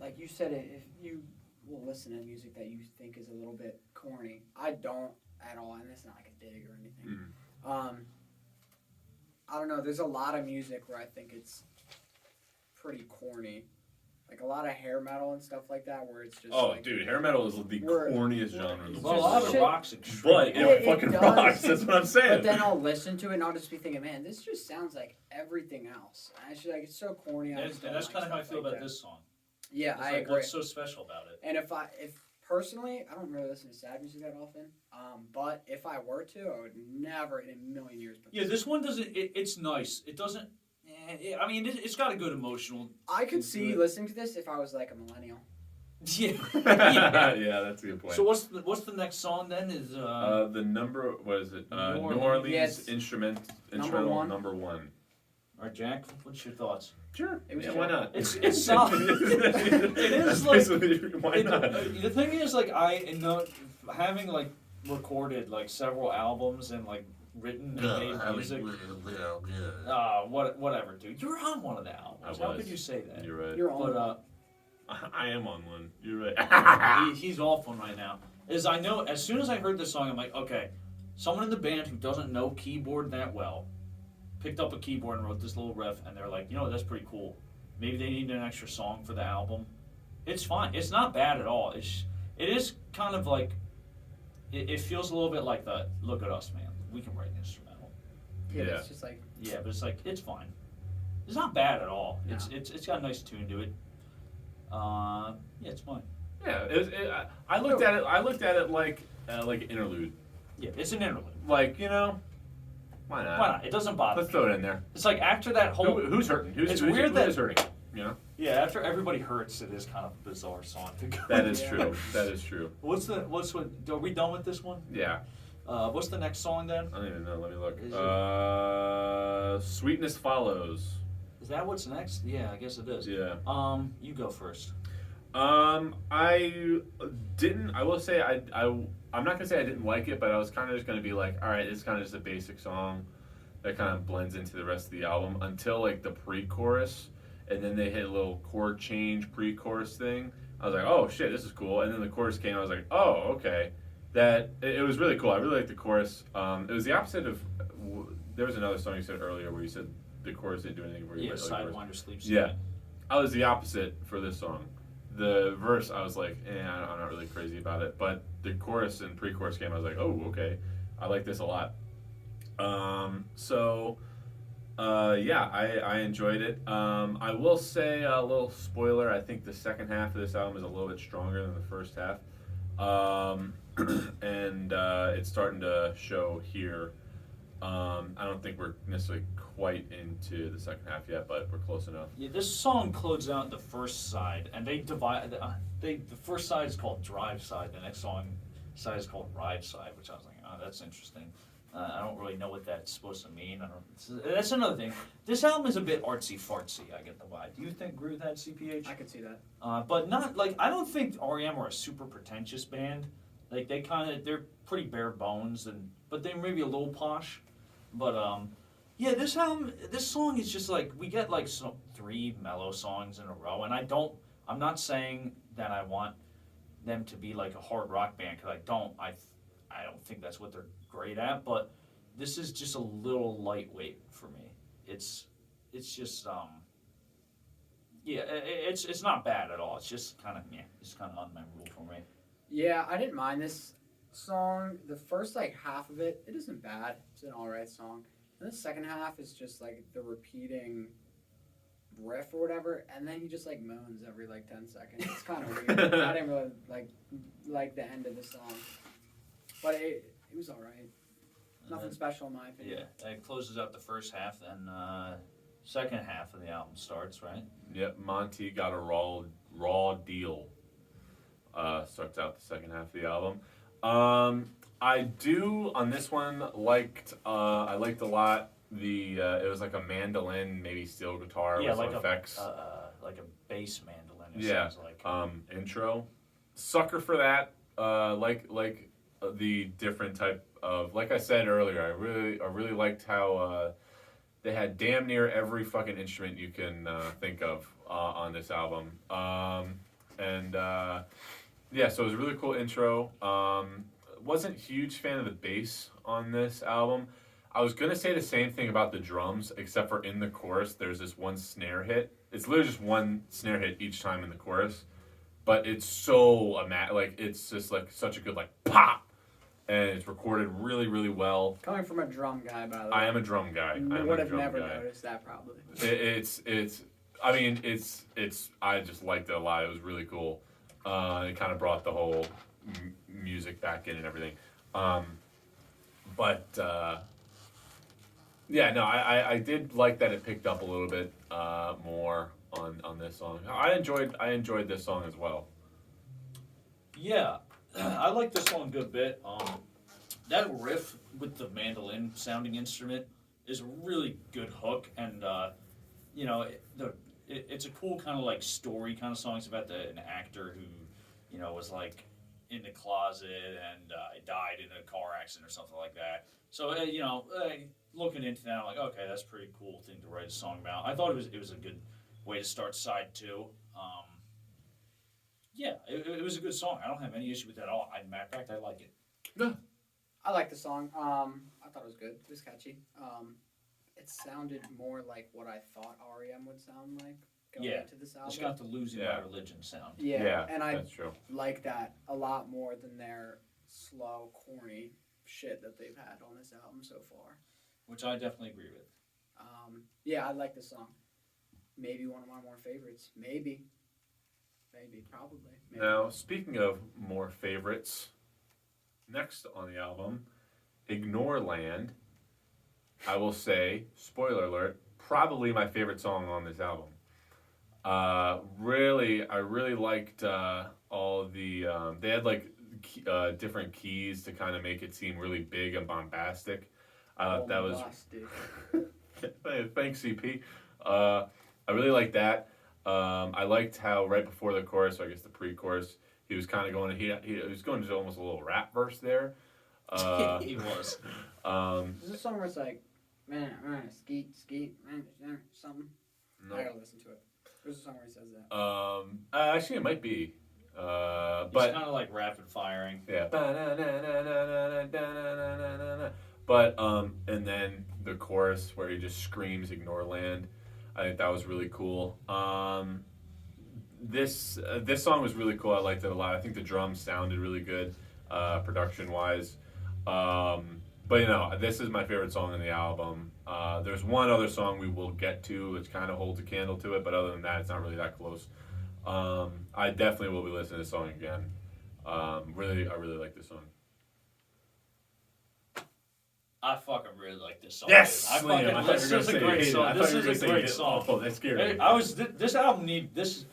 like you said, if you will listen to music that you think is a little bit corny, I don't at all, and it's not like a dig or anything. I don't know. There's a lot of music where I think it's pretty corny. Like a lot of hair metal and stuff like that, where it's just. Oh, like, dude, hair metal is the corniest genre. Well, a lot of shit, rocks, but it fucking does. rocks. That's what I'm saying. But then I'll listen to it and I'll just be thinking, man, this just sounds like everything else. And it's just like it's so corny. And that's kind of how I feel about this song. Yeah, it's I like, agree. What's so special about it? And if personally, I don't really listen to sad music that often. But if I were to, I would never in a million years. Yeah, this one doesn't. It's nice. It doesn't. I mean, it's got a good emotional. I could see listening to this if I was like a millennial. Yeah. Yeah, that's a good point. So what's the next song then? Is the number, what is it? New Orleans instrumental number one. All right, Jack. What's your thoughts? Sure. Why not? It's solid. It is like. Why not? The thing is, like, having like recorded like several albums and like written and made music. Whatever, dude. You're on one of the albums. How could you say that? You're right. You're on. But I am on one. You're right. he's off one right now. I know as soon as I heard this song, I'm like, okay, someone in the band who doesn't know keyboard that well picked up a keyboard and wrote this little riff, and they're like, you know, that's pretty cool. Maybe they need an extra song for the album. It's fine. It's not bad at all. It is kind of like, it feels a little bit like the Look at Us, man. We can write an instrumental. Yeah, but it's just like. Yeah, but it's like it's fine. It's not bad at all. No. It's got a nice tune to it. Yeah, it's fine. Yeah, I looked at it like interlude. Yeah, it's an interlude. Like, you know, why not? Why not? It doesn't bother. Let's throw it in there. It's like after that whole. Who's hurting? Who's weird that who's hurting? You know. Yeah, after everybody hurts, it is kind of a bizarre song to go. That is true. That is true. Are we done with this one? Yeah. What's the next song then? I don't even know. Let me look. Sweetness Follows. Is that what's next? Yeah, I guess it is. Yeah. You go first. I didn't. I will say I'm not gonna say I didn't like it, but I was kind of just gonna be like, all right, it's kind of just a basic song that kind of blends into the rest of the album until like the pre-chorus, and then they hit a little chord change pre-chorus thing I was like, oh shit, this is cool. And then the chorus came. I was like, oh okay, it was really cool. I really liked the chorus. It was the opposite of. There was another song you said earlier where you said the chorus didn't do anything for you. Yeah, but the chorus- Sidewinder Sleeps. Yeah, I was the opposite for this song. The verse, I was like, I'm not really crazy about it. But the chorus and pre-chorus came. I was like, oh, okay, I like this a lot. Yeah, I enjoyed it. I will say a little spoiler. I think the second half of this album is a little bit stronger than the first half, and it's starting to show here. I don't think we're necessarily quite into the second half yet, but we're close enough. Yeah, this song closes out the first side, and they divide. The first side is called Drive Side. The next side is called Ride Side, which I was like, oh, that's interesting. I don't really know what that's supposed to mean. That's another thing. This album is a bit artsy fartsy. I get the vibe. Do you agree with that, CPH? I could see that. But not like I don't think R.E.M. are a super pretentious band. Like they're pretty bare bones, but they maybe a little posh. But yeah, this song is just like we get like 3 mellow songs in a row, and I'm not saying that I want them to be like a hard rock band because I don't think that's what they're great at, but this is just a little lightweight for me. It's just yeah, it's not bad at all. It's just kind of unmemorable for me. Yeah, I didn't mind this song. The first like half of it isn't bad. It's an alright song. And the second half is just like the repeating riff or whatever, and then he just like moans every like 10 seconds. It's kind of weird. I didn't really like the end of the song, but it was alright. Nothing special in my opinion. Yeah, it closes out the first half, then second half of the album starts, right? Yep, Monty got a raw deal. Starts out the second half of the album. I do on this one I liked a lot it was like a mandolin, maybe steel guitar with some effects. Like a bass mandolin. Yeah. Sounds like. Intro. Sucker for that. Like the different type of, like I said earlier, I really liked how they had damn near every fucking instrument you can think of on this album. Yeah, so it was a really cool intro. Wasn't a huge fan of the bass on this album. I was gonna say the same thing about the drums, except for in the chorus, there's this one snare hit. It's literally just one snare hit each time in the chorus, but it's so it's just like such a good like pop, and it's recorded really really well. Coming from a drum guy, by the way. I am a drum guy. I would have never noticed that probably. I just liked it a lot. It was really cool. It kind of brought the whole music back in and everything. Yeah, no, I did like that it picked up a little bit more on this song. I enjoyed this song as well. Yeah, I like this one a good bit. That riff with the mandolin sounding instrument is a really good hook, and it's a cool kind of like story kind of song. It's about an actor who was like in the closet and died in a car accident or something like that. So looking into that, I'm like, okay, that's a pretty cool thing to write a song about. I thought it was a good way to start side 2. Yeah, it was a good song. I don't have any issue with that at all. Matter of fact, I like it. Yeah. I like the song. I thought it was good. It was catchy. It sounded more like what I thought R.E.M. would sound like going into this album. It's got the Losing My Religion sound. Yeah, and I that's true. like that a lot more than their slow, corny shit that they've had on this album so far. Which I definitely agree with. Yeah, I like this song. Maybe one of my more favorites. Maybe, probably. Maybe. Now, speaking of more favorites, next on the album, Ignore Land. I will say, spoiler alert, probably my favorite song on this album. I really liked all the. They had like different keys to kind of make it seem really big and bombastic. That was. Thanks, CP. I really liked that. I liked how right before the chorus, so I guess the pre-chorus, he was kind of going. He was going to almost a little rap verse there. He was. Is this song where it's like, man, skeet, something? No. I gotta listen to it. There's a song where he says that. Actually, it might be. It's But kind of like rapid firing. yeah. But and then the chorus where he just screams "Ignore Land," I think that was really cool. This song was really cool. I liked it a lot. I think the drums sounded really good, production wise. But this is my favorite song on the album. There's one other song we will get to, which kind of holds a candle to it, but other than that, it's not really that close. I definitely will be listening to this song again. I really like this song. I fucking really like this song. Yes, dude. This is a great song. This is a great song. Oh, that scared me. This album need this.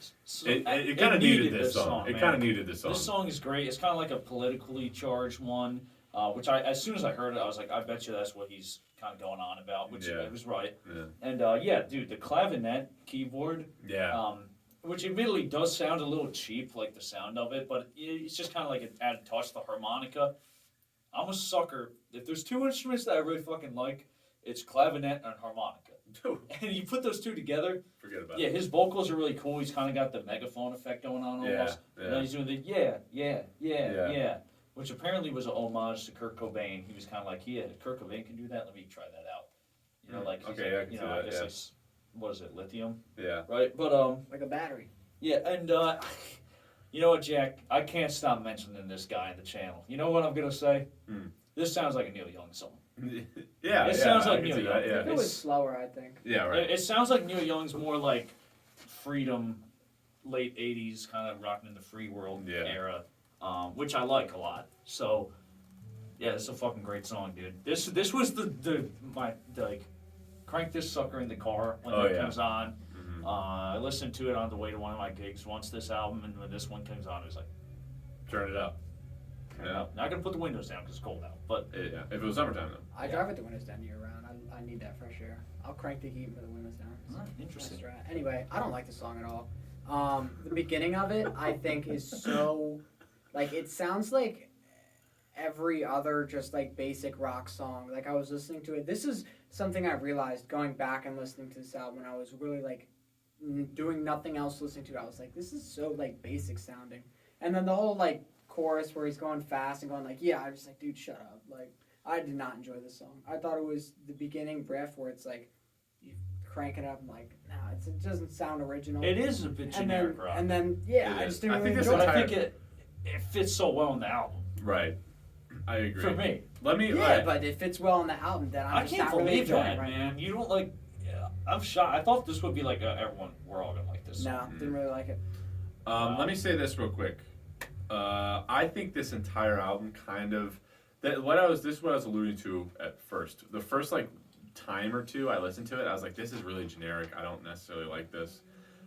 It kind of needed this song. It kind of needed this song. This song is great. It's kind of like a politically charged one, which as soon as I heard it, I was like, I bet you that's what he's kind of going on about, which it was right. Yeah. And dude, the clavinet keyboard. Yeah. Which admittedly does sound a little cheap, like the sound of it, but it's just kind of like an added touch. The harmonica. I'm a sucker. If there's two instruments that I really fucking like, it's clavinet and harmonica. Dude. And you put those two together. Forget about it. Yeah, his vocals are really cool. He's kind of got the megaphone effect going on almost. Yeah. And then he's doing the yeah, which apparently was an homage to Kurt Cobain. He was kind of like, yeah, Kurt Cobain can do that. Let me try that out. I guess what is it, lithium? Yeah. Right, but Like a battery. yeah, and you know what, Jack? I can't stop mentioning this guy in the channel. You know what I'm gonna say? This sounds like a Neil Young song. It sounds like Neil Young. It was slower, I think. Yeah, right. It sounds like Neil Young's more like Freedom, late '80s, kind of rocking in the free world era, which I like a lot. So, yeah, it's a fucking great song, dude. This was my crank this sucker in the car when it comes on. I listened to it on the way to one of my gigs once this album, and when this one comes on, it was like, turn it up. Yeah. Not gonna put the windows down because it's cold out, but Yeah. If it was summertime though. I drive with the windows down year round. I need that fresh air. I'll crank the heat with the windows down. interesting. Nice drive. Anyway, I don't like the song at all. The beginning of it, I think, is so it sounds like every other just basic rock song. Like I was listening to it. This is something I realized going back and listening to this album when I was really doing nothing else listening to it. I was like, this is so basic sounding. And then the whole chorus where he's going fast and going I was like, dude, shut up. I did not enjoy this song. I thought it was the beginning riff where it's you crank it up. I'm like, nah, it doesn't sound original. It is a bit generic rock. And then I just didn't really enjoy it. But I think it fits so well in the album. Right. I agree. For me. Let me. But it fits well in the album. Then I just can't not really believe enjoying that, it right man. now. You don't I'm shocked. I thought this would be everyone. We're all gonna like this. No, didn't really like it. Let me say this real quick. I think this entire album kind of this is what I was alluding to at first. The first time or two I listened to it, I was like, this is really generic. I don't necessarily like this.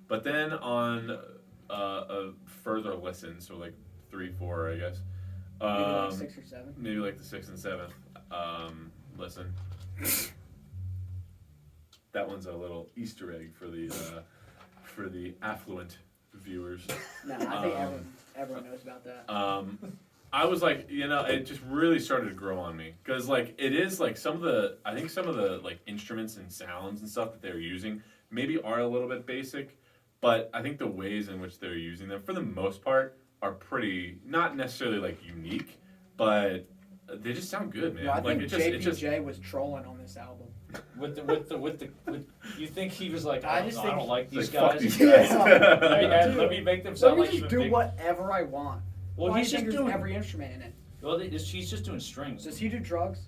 But then on a further listen, so 3, 4, I guess. Maybe 6 or 7. Maybe the 6th and 7th. Listen. That one's a little Easter egg for the affluent viewers. No, I think everyone knows about that. I was it just really started to grow on me because it is some of the instruments and sounds and stuff that they're using maybe are a little bit basic, but I think the ways in which they're using them for the most part are pretty not necessarily unique, but they just sound good, man. Well, I think it just was trolling on this album. With you think he was like, I I just don't like these fuck guys. these guys. Let me make them Let sound me like just even do bigger. whatever I want. Well, Why he's just there's doing. every instrument in it. Well, he's just doing strings. Does he do drugs?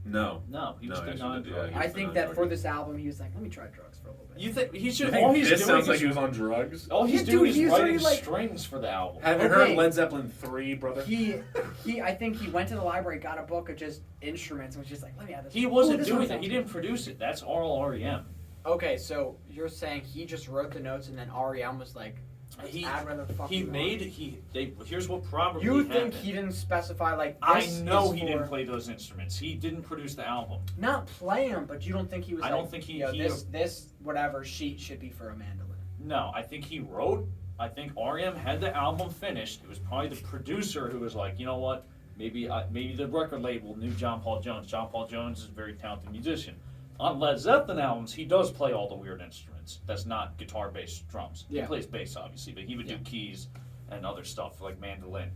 No. No, he was No, doing actually, non-drug. yeah, I think that for this album, he was like, let me try drugs for a little bit. You think he's You just think all he's this doing sounds is like he was on drugs? all he's Yeah, doing dude, is he's writing already, strings for the album. Have you heard Led Zeppelin 3, brother? I think he went to the library, got a book of just instruments, and was just like, let me add this. He Ooh, wasn't this doing one that. He sounds didn't produce it. That's all R.E.M. Okay, so you're saying he just wrote the notes and then R.E.M. was like, add whatever the fuck you want. Here's what probably You happened. think he didn't specify this I know is he didn't for- play those instruments. He didn't produce the album. Not play them, but you don't think he was I don't think he- he- this whatever sheet should be for a mandolin. No, I think he wrote. I think R.E.M. had the album finished. It was probably the producer who was like, you know what? Maybe the record label knew John Paul Jones. John Paul Jones is a very talented musician. On Led Zeppelin albums, he does play all the weird instruments. That's not guitar, bass, drums. Yeah. He plays bass, obviously, but he would do keys and other stuff like mandolin,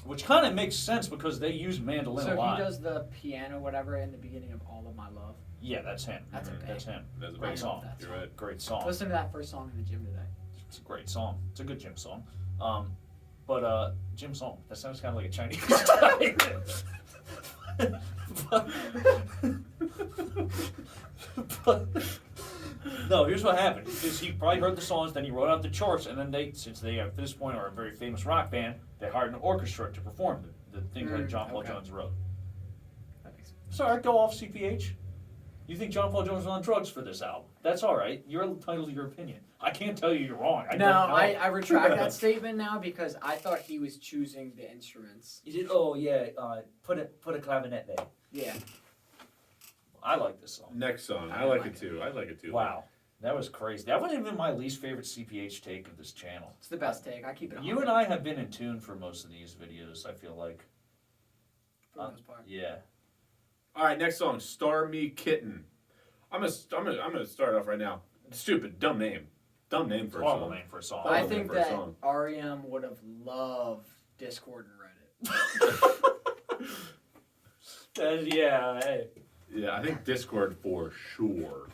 which kind of makes sense because they use mandolin So a lot. he does the piano, whatever, in the beginning of All of My Love. Yeah, that's him. That's a That's him. That's a Great big song. That's You're right. Great song. Listen to that first song in the gym today. It's a great song. It's a good gym song. Gym song. That sounds kind of like a Chinese but no, here's what happened. Is he probably heard the songs, then he wrote out the charts, and then since they at this point are a very famous rock band, they hired an orchestra to perform the things that John Paul okay. Jones wrote. That makes sense. It's all right, go off, CPH. You think John Paul Jones was on drugs for this album? That's all right. You're entitled to your opinion. I can't tell you you're wrong. I don't know. I retract that statement now because I thought he was choosing the instruments. You did? Oh yeah. Put a clavinet there. Yeah. I like this song. Next song. I I like like it too. I like it too. Wow, that was crazy. That wasn't even my least favorite CPH take of this channel. It's the best take. I keep it on. You and I have been in tune for most of these videos. I feel like. For the most part. Yeah. All right, next song, "Star Me Kitten." I'm gonna start off right now. Stupid, dumb name for a Horrible song. name for a song. But I Horrible think for a that song. R.E.M. would have loved Discord and Reddit. Yeah. Hey. Yeah, I think Discord for sure.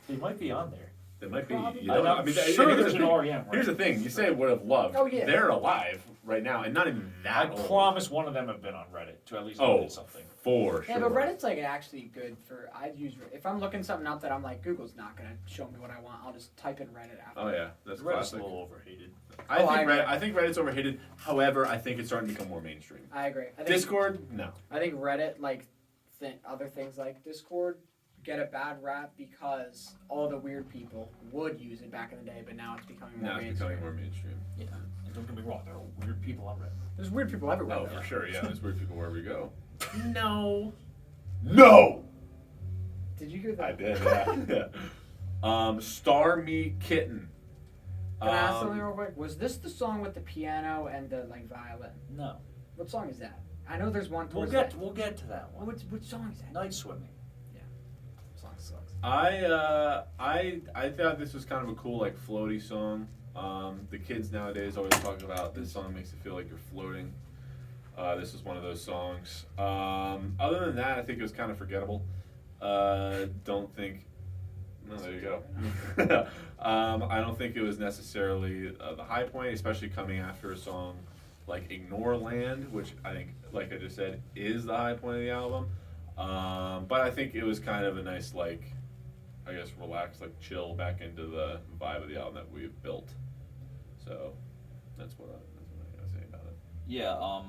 They might be on there. They might be. Probably. You know, I'm I mean, sure here's there's the an thing. R.E.M. Right? Here's the thing. You say would have loved. Oh, yeah. They're alive right now, and not even I that old. promise one of them have been on Reddit to at least Oh, read something. for sure. Yeah, but Reddit's like actually good for. I'd use if I'm looking something up that I'm like Google's not gonna show me what I want. I'll just type in Reddit after. Oh yeah, that's Reddit's classic. a little overhated. I think Reddit's overhated. However, I think it's starting to become more mainstream. I agree. I think, Discord, no. I think Reddit, like other things like Discord, get a bad rap because all the weird people would use it back in the day, but now it's becoming more Now it's mainstream. becoming more mainstream. Yeah. And don't get me wrong, there are weird people on Reddit. There's weird people everywhere. Oh, though. for sure. Yeah, there's weird people wherever we go. No. No. Did you hear that? I did. Yeah. Star Me Kitten. Can I ask something real quick? Was this the song with the piano and the like violin? No. What song is that? I know there's one We'll towards get to that one. Which song is that? Night swimming. Song sucks. I thought this was kind of a cool like floaty song. The kids nowadays always talk about this song makes it feel like you're floating. This is one of those songs. Other than that, I think it was kind of forgettable. Don't think. No, there you go. I don't think it was necessarily the high point, especially coming after a song like "Ignore Land," which I think, like I just said, is the high point of the album. But I think it was kind of a nice, like, I guess, relax, like, chill back into the vibe of the album that we've built. So that's what I gotta say about it. Yeah,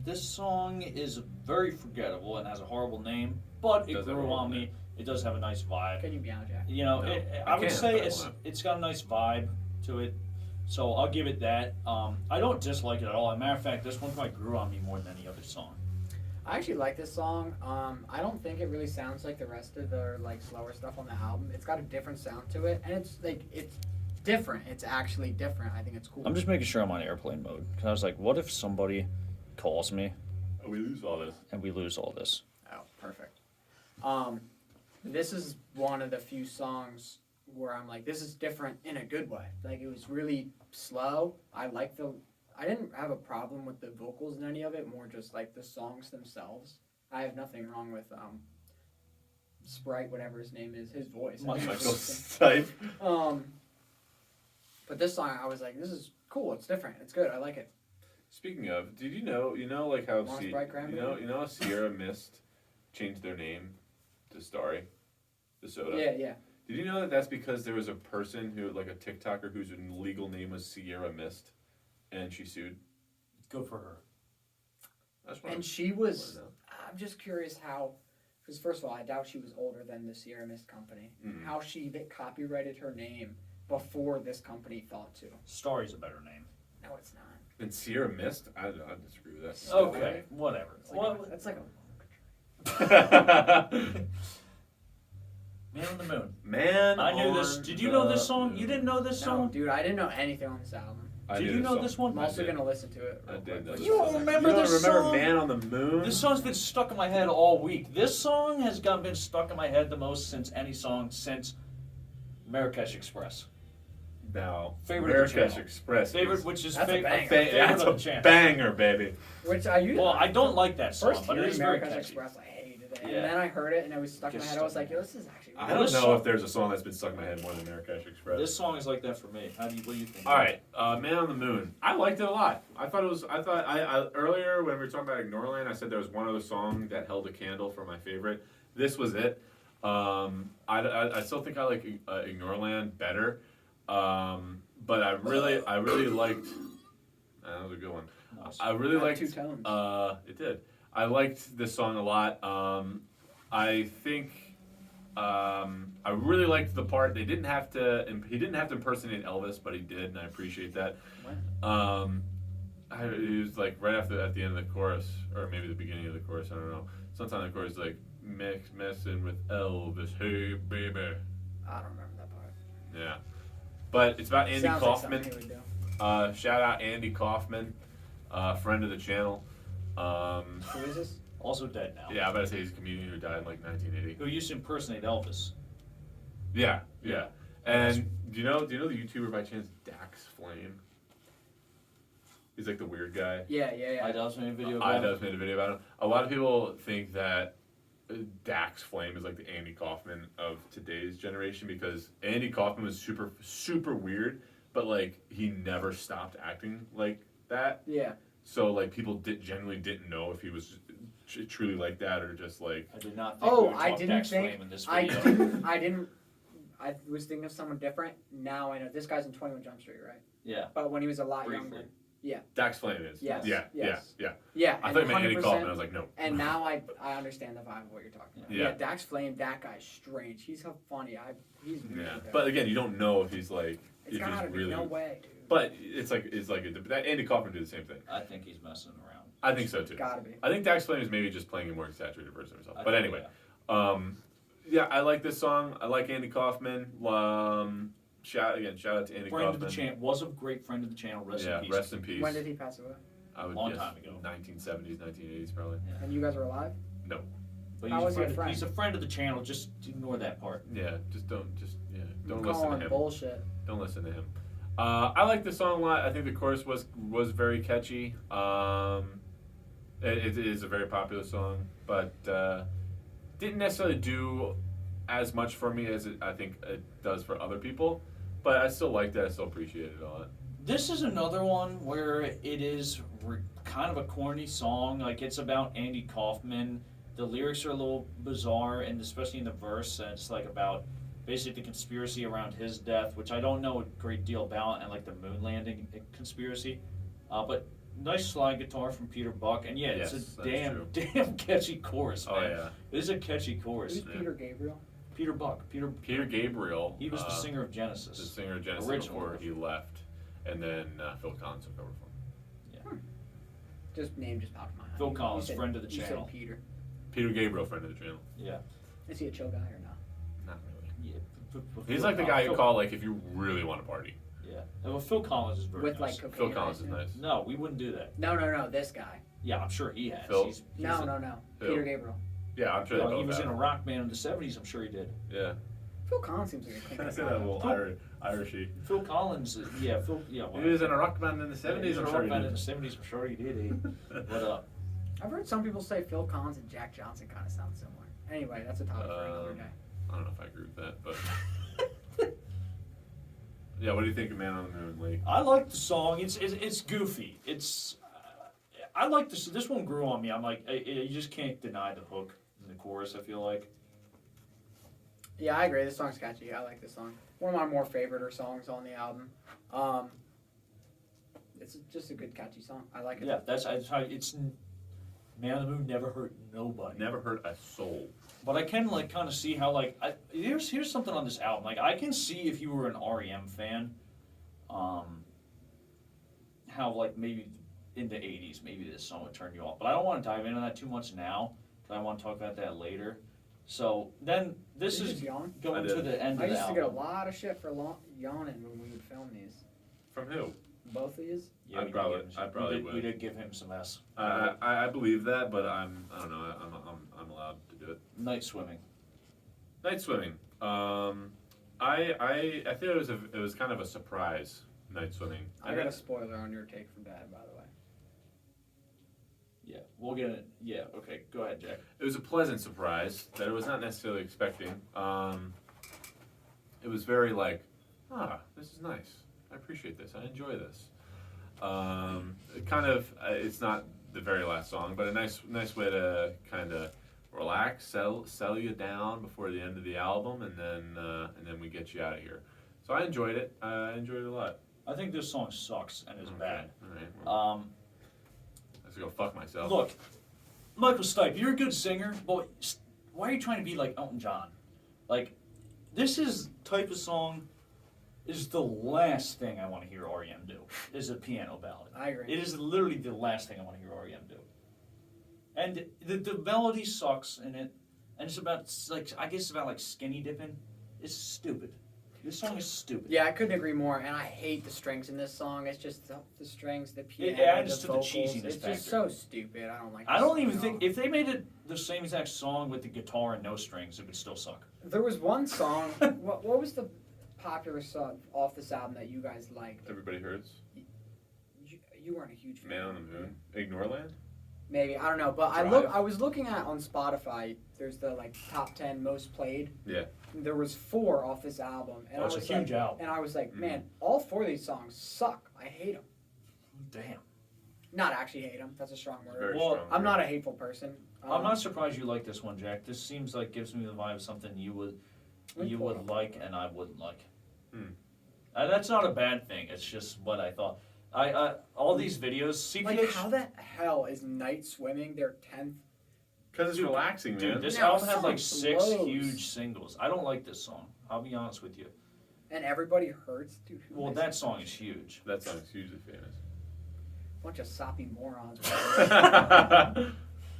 this song is very forgettable and has a horrible name, but it Does have a grew horrible on me. name. It does have a nice vibe. Can you meow, Jack? You know, No, I would can, say but I won't. it's got a nice vibe to it, so I'll give it that. I don't dislike it at all. As a matter of fact, this one probably grew on me more than any other song. I actually like this song. I don't think it really sounds like the rest of the like slower stuff on the album. It's got a different sound to it, and it's different. It's actually different. I think it's cool. I'm just making sure I'm on airplane mode, because I was like, what if somebody calls me Oh, we lose all this. and we lose all this? Oh, perfect. This is one of the few songs where I'm like, this is different in a good way. Like, it was really slow. I didn't have a problem with the vocals in any of it, more just like the songs themselves. I have nothing wrong with Sprite, whatever his name is, his voice. I think it's Michael really Stipe. but this song, I was like, this is cool. It's different. It's good. I like it. Speaking of, did you know like how Want Sprite Cranberry? you know how Sierra Mist changed their name to Starry, the soda? Yeah. Did you know that that's because there was a person who, like a TikToker whose legal name was Sierra Mist, and she sued? Good for her. That's what And I'm- she was, wanna know. I'm just curious how, because first of all, I doubt she was older than the Sierra Mist company. Mhm. How she copyrighted her name before this company thought to. Starry's a better name. No, it's not. And Sierra Mist? I disagree with that. Okay, whatever. It's like a Man on the Moon. Man, I knew this. on Did you know this the song? You didn't know this no, song? dude. I didn't know anything on this album. I Did knew you know song. this one? I'm I also did. gonna listen to it. I real did. quick. You don't remember you don't this remember song? Man on the Moon? This song's been stuck in my head all week. This song has been stuck in my head the most since any song since Marrakesh Express. Now, Favorite of the Marrakesh channel. Express. Favorite, which is That's a banger. favorite That's of a the channel. banger, baby. Which I used. Well, I don't like that song, First but it hearing is very Marrakesh catchy. Express, I hated it, Yeah. and then I heard it and it was stuck in my Just head. I was stuck like, in yo, your this is actually. I Really don't This know song- if there's a song that's been stuck in my head more than Marrakesh Express. This song is like that for me. What do you think? All right, Man on the Moon. I liked it a lot. I earlier when we were talking about Ignoreland, I said there was one other song that held a candle for my favorite. This was it. I still think I like Ignoreland better, but I really liked. That was a good one. Nice. I really Had liked. two tones. It did. I liked this song a lot. I think. I really liked the part they didn't have to. He didn't have to impersonate Elvis, but he did, and I appreciate that. It was like right at the end of the chorus, or maybe the beginning of the chorus. I don't know. Sometime the chorus is like messing with Elvis, hey baby. I don't remember that part. Yeah, but it's about Andy Sounds like Kaufman. something he would do. Shout out Andy Kaufman, friend of the channel. Who is this? Also dead now. Yeah, I'm about to say he's a comedian who died in like 1980. Who used to impersonate Elvis? Yeah. And do you know the YouTuber by chance Dax Flame? He's like the weird guy. Yeah. I just made a video I about it. just made a video about him. A lot of people think that Dax Flame is like the Andy Kaufman of today's generation because Andy Kaufman was super weird, but like he never stopped acting like that. Yeah. So like people generally didn't know if he was truly like that or just like. I did not think Oh, we would I talk didn't Dax think. Flame in this I video. didn't. I was thinking of someone different. Now I know this guy's in 21 Jump Street, right? Yeah. But when he was a lot Briefly. younger. Dax Flame is. Yes, Yeah. yes. Yeah. Yeah. I and thought you meant Andy 100%. Kaufman. I was like, no. And now I understand the vibe of what you're talking about. Yeah. Dax Flame, that guy's strange. He's so funny. He's really Yeah. good. But again, you don't know if he's like it's if gotta he's be really. no way, dude. But it's like that Andy Kaufman did the same thing. I think he's messing around. I think so too. Gotta be. I think Dax Flame is maybe just playing a more exaggerated version of himself. I But think, anyway, yeah. yeah, I like this song. I like Andy Kaufman. Shout out to Andy Friend Kaufman. of the channel. Was a great friend of the channel. Rest in peace. Rest in peace. When did he pass away? I would Long guess time ago. 1970s, 1980s probably. And you guys were alive? But How was he a friend? He's a friend of the channel. Just ignore that part. Yeah, don't I'm listen calling to him. bullshit. Don't listen to him. I like the song a lot. I think the chorus was very catchy. It is a very popular song, but didn't necessarily do as much for me as I think it does for other people. But I still liked it. I still appreciate it a lot. This is another one where it is kind of a corny song. Like it's about Andy Kaufman. The lyrics are a little bizarre, and especially in the verse, and it's like about basically the conspiracy around his death, which I don't know a great deal about, and like the moon landing conspiracy. But nice slide guitar from Peter Buck, and yeah, Yes, it's a that's true. damn catchy chorus, man. Oh yeah. It is a catchy chorus. Who's Peter Gabriel? Peter Buck. Peter Gabriel. He was the singer of The Genesis. singer of Genesis Original. before he left, and then Phil Collins took over for him. Just name just popped in my head. Phil You Collins, said- friend of the you channel. Said Peter. Peter Gabriel, friend of the channel. Yeah. Is he a chill guy or not? Not really. Yeah. He's like the guy you call like if you really want to party. Yeah. Well, Phil Collins is very With nice. like cocaine. Phil Collins is I assume. nice. No, we wouldn't do that. No. This guy. Yeah, I'm sure he has. Phil? He's No. Who? Peter Gabriel. Yeah, I'm sure they Well, both he was have. in a rock band in the 70s, I'm sure he did. Yeah. Phil Collins seems like a clean I said that a little Irishy. Phil Collins, well, He was in a rock band in the 70s, He was in I'm a sure rock he band in did. the 70s, I'm sure he did. What up? I've heard some people say Phil Collins and Jack Johnson kind of sound similar. Anyway, that's a topic for another day. I don't know if I agree with that, but. Yeah, what do you think of Man on the Moon, Lee? I like the song. It's goofy. I like this. This one grew on me. I'm like, you just can't deny the hook in the chorus. I feel like. Yeah, I agree. This song's catchy. I like this song. One of my more favorite songs on the album. It's just a good catchy song. I like it. Yeah, that's how it's. Man on the Moon never hurt nobody. Never hurt a soul. But I can like kind of see how like here's something on this album. Like I can see if you were an R.E.M. fan, how like maybe in the '80s maybe this song would turn you off. But I don't want to dive into that too much now because I want to talk about that later. So then this Did you is just yawn? going I to did. the end I of the used to get a album. lot of shit for yawning when we would film these. From who? Both of these. Yeah, I we probably- did give him I probably we would. we did give him some S. I believe that, but I don't know. I'm allowed to do it. Night swimming. Night swimming. I think it was kind of a surprise, Night Swimming. I got a spoiler on your take for Bad, by the way. Yeah, we'll get it. Yeah, okay, go ahead, Jack. It was a pleasant surprise that I was not necessarily expecting. It was very like, this is nice. I appreciate this. I enjoy this. It kind of, it's not the very last song, but a nice way to kind of relax, settle you down before the end of the album, and then we get you out of here. So I enjoyed it. I enjoyed it a lot. I think this song sucks and is bad. All right. Well, I have to go fuck myself. Look, Michael Stipe, you're a good singer, but why are you trying to be like Elton John? Like, this is type of song is the last thing I want to hear R.E.M. do, is a piano ballad. I agree. It is literally the last thing I want to hear R.E.M. do. And the melody sucks in it, and it's about, like, I guess it's about, like, skinny dipping. It's stupid. This song is stupid. Yeah, I couldn't agree more, and I hate the strings in this song. It's just the strings, the piano, It adds the to the vocals. cheesiness It's factor. just so stupid. I don't like. I this don't even song at think, if they made it the same exact song with the guitar and no strings, it would still suck. all. There was one song. what was the popular song off this album that you guys liked? Everybody Hurts. You weren't a huge fan. Man on the Moon. Ignoreland. Maybe, I don't know, but Drive. I was looking at on Spotify. There's the like top 10 most played. Yeah. There was 4 off this album, and It's a huge album. And I was like, Mhm. man, all 4 of these songs suck. I hate them. Damn. Not actually hate them. That's a strong word. Very Well, strong. I'm not a hateful person. I'm not surprised you like this one, Jack. This seems like gives me the vibe of something you would like and I wouldn't like. Hmm. That's not a bad thing. It's just what I thought. I all these videos, CPH. Like, how the hell is Night Swimming their 10th? Because it's Dude, relaxing, man. Dude, this Yeah, album had song like 6 blows. huge singles. I don't like this song. I'll be honest with you. And Everybody Hurts? Dude, who Well, makes that song is huge. That song's hugely famous. Bunch of soppy morons.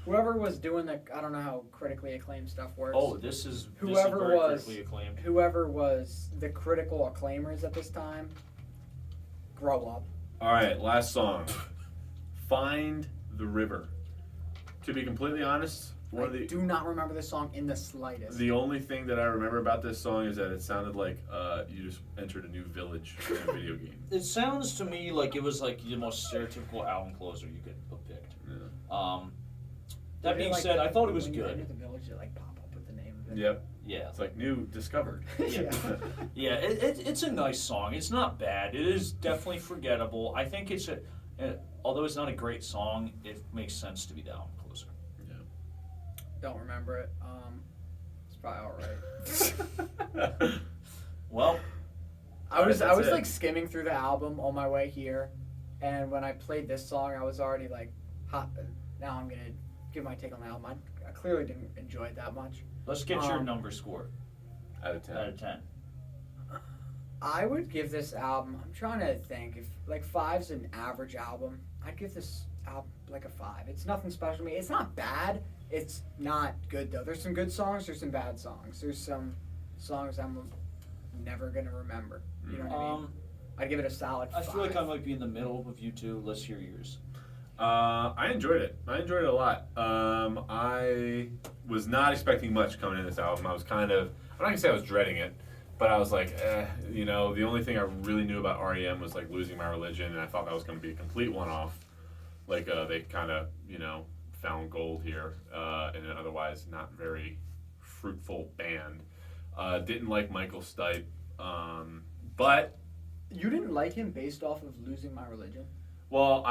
Whoever was doing the, I don't know how critically acclaimed stuff works. Oh, this is Whoever very was- critically acclaimed. Whoever was the critical acclaimers at this time, grow up. All right, last song. Find the River. To be completely honest, one of I the do not remember this song in the slightest. the only thing that I remember about this song is that it sounded like you just entered a new village in a video game. It sounds to me like it was like the most stereotypical album closer you could have picked. Yeah. That being said, I thought it was when you enter good. the village, they like pop up with the name of it. Yep. Yeah. It's like new discovered. Yeah. Yeah, it's a nice song. It's not bad. It is definitely forgettable. I think it's although it's not a great song, it makes sense to be the album closer. Don't remember it. It's probably all right. Well, I was that's it. like skimming through the album on my way here, and when I played this song, I was already like, hot. Now I'm gonna give my take on the album. I clearly didn't enjoy it that much. let's get your number score Out of 10. out of 10. I would give this album. I'm trying to think if like 5's an average album. I'd give this album like a 5. It's nothing special to me. It's not bad. It's not good though. There's some good songs. There's some bad songs. There's some songs I'm never gonna remember. You know what I mean? I'd give it a solid 5. I feel like I might be in the middle of you two. Let's hear yours. I enjoyed it. I enjoyed it a lot. I was not expecting much coming in this album. I was kind of, I'm not gonna say I was dreading it, but I was like, you know, the only thing I really knew about R.E.M. was like Losing My Religion, and I thought that was gonna be a complete one-off. Like they kind of, you know, found gold here in an otherwise not very fruitful band. Didn't like Michael Stipe, but You didn't like him based off of Losing My Religion? well,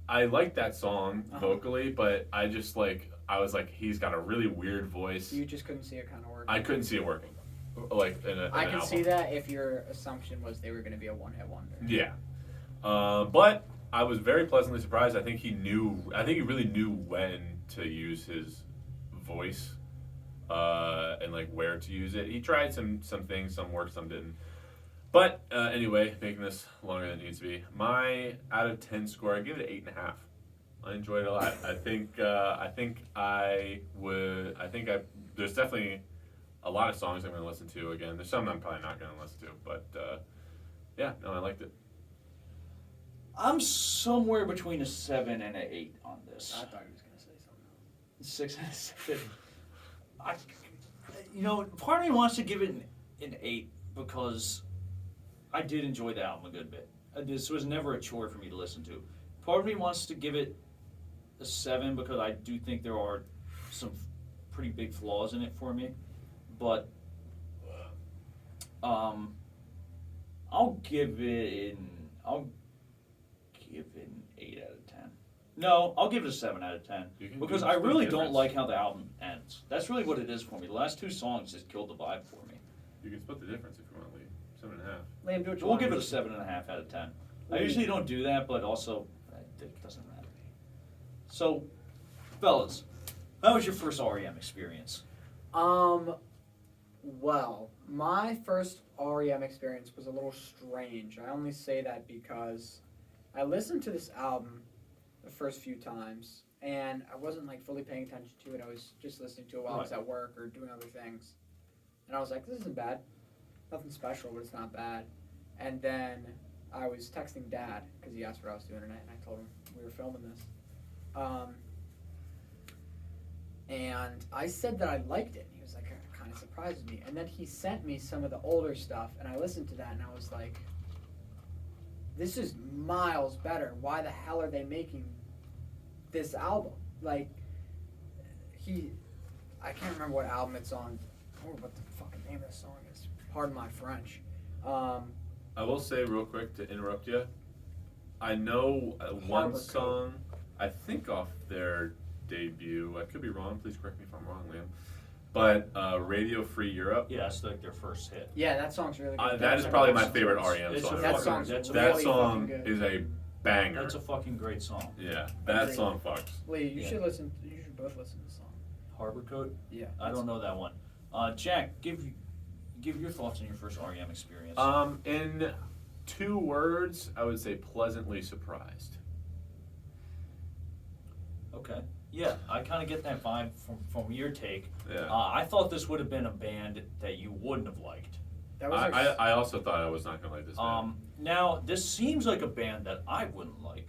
I liked that song Uh-huh. vocally, but I just like I was like he's got a really weird voice. You just couldn't see it kind of work. I couldn't see it working, like in an I can album. see that if your assumption was they were going to be a one-hit wonder. Yeah, but I was very pleasantly surprised. I think he really knew when to use his voice, and like where to use it. He tried some things, some worked, some didn't. But anyway, making this longer than it needs to be. My out of 10 score, I give it 8.5. I enjoyed it a lot. There's definitely a lot of songs I'm going to listen to again. There's some I'm probably not going to listen to, but yeah, no, I liked it. I'm somewhere between a 7 and an 8 on this. I thought he was going to say something else. 6 and a 7. You know, part of me wants to give it an 8 because I did enjoy the album a good bit. This was never a chore for me to listen to. Part of me wants to give it a 7 because I do think there are some pretty big flaws in it for me, but I'll give it an 8 out of 10. No, I'll give it a 7 out of 10 because I really don't like how the album ends. That's really what it is for me. The last 2 songs just killed the vibe for me. You can split the difference if you want, Lee. 7.5. Liam, do what you We'll want. give it a 7.5 out of 10. I usually don't do that, but also it doesn't matter. So, fellas, how was your first R.E.M. experience? Well, my first R.E.M. experience was a little strange. I only say that because I listened to this album the first few times, and I wasn't like fully paying attention to it. I was just listening to it while I was at work or doing other things. And I was like, this isn't bad. Nothing special, but it's not bad. And then I was texting Dad because he asked what I was doing tonight, and I told him we were filming this. And I said that I liked it. He was like, it kind of surprised me. And then he sent me some of the older stuff, and I listened to that, and I was like, this is miles better. Why the hell are they making this album? Like, I can't remember what album it's on, or what the fucking name of the song is. Pardon my French. I will say real quick to interrupt you. I know one Harbor song, I think off their debut. I could be wrong. Please correct me if I'm wrong, Liam. But Radio Free Europe. Yeah, it's like their first hit. Yeah, that song's really good. That is probably my favorite R.E.M. It's song. That song's That's a really That song fucking good. is a banger. That's a fucking great song. Yeah, that Agreed. song fucks. Lee, you Yeah. should listen. You should both listen to the song. Harbor Code? Yeah. I don't know that one. Jack, give your thoughts on your first R.E.M. experience. In 2 words, I would say pleasantly surprised. Okay. Yeah, I kind of get that vibe from your take. Yeah. I thought this would have been a band that you wouldn't have liked. That was I also thought I was not gonna like this band. Now, this seems like a band that I wouldn't like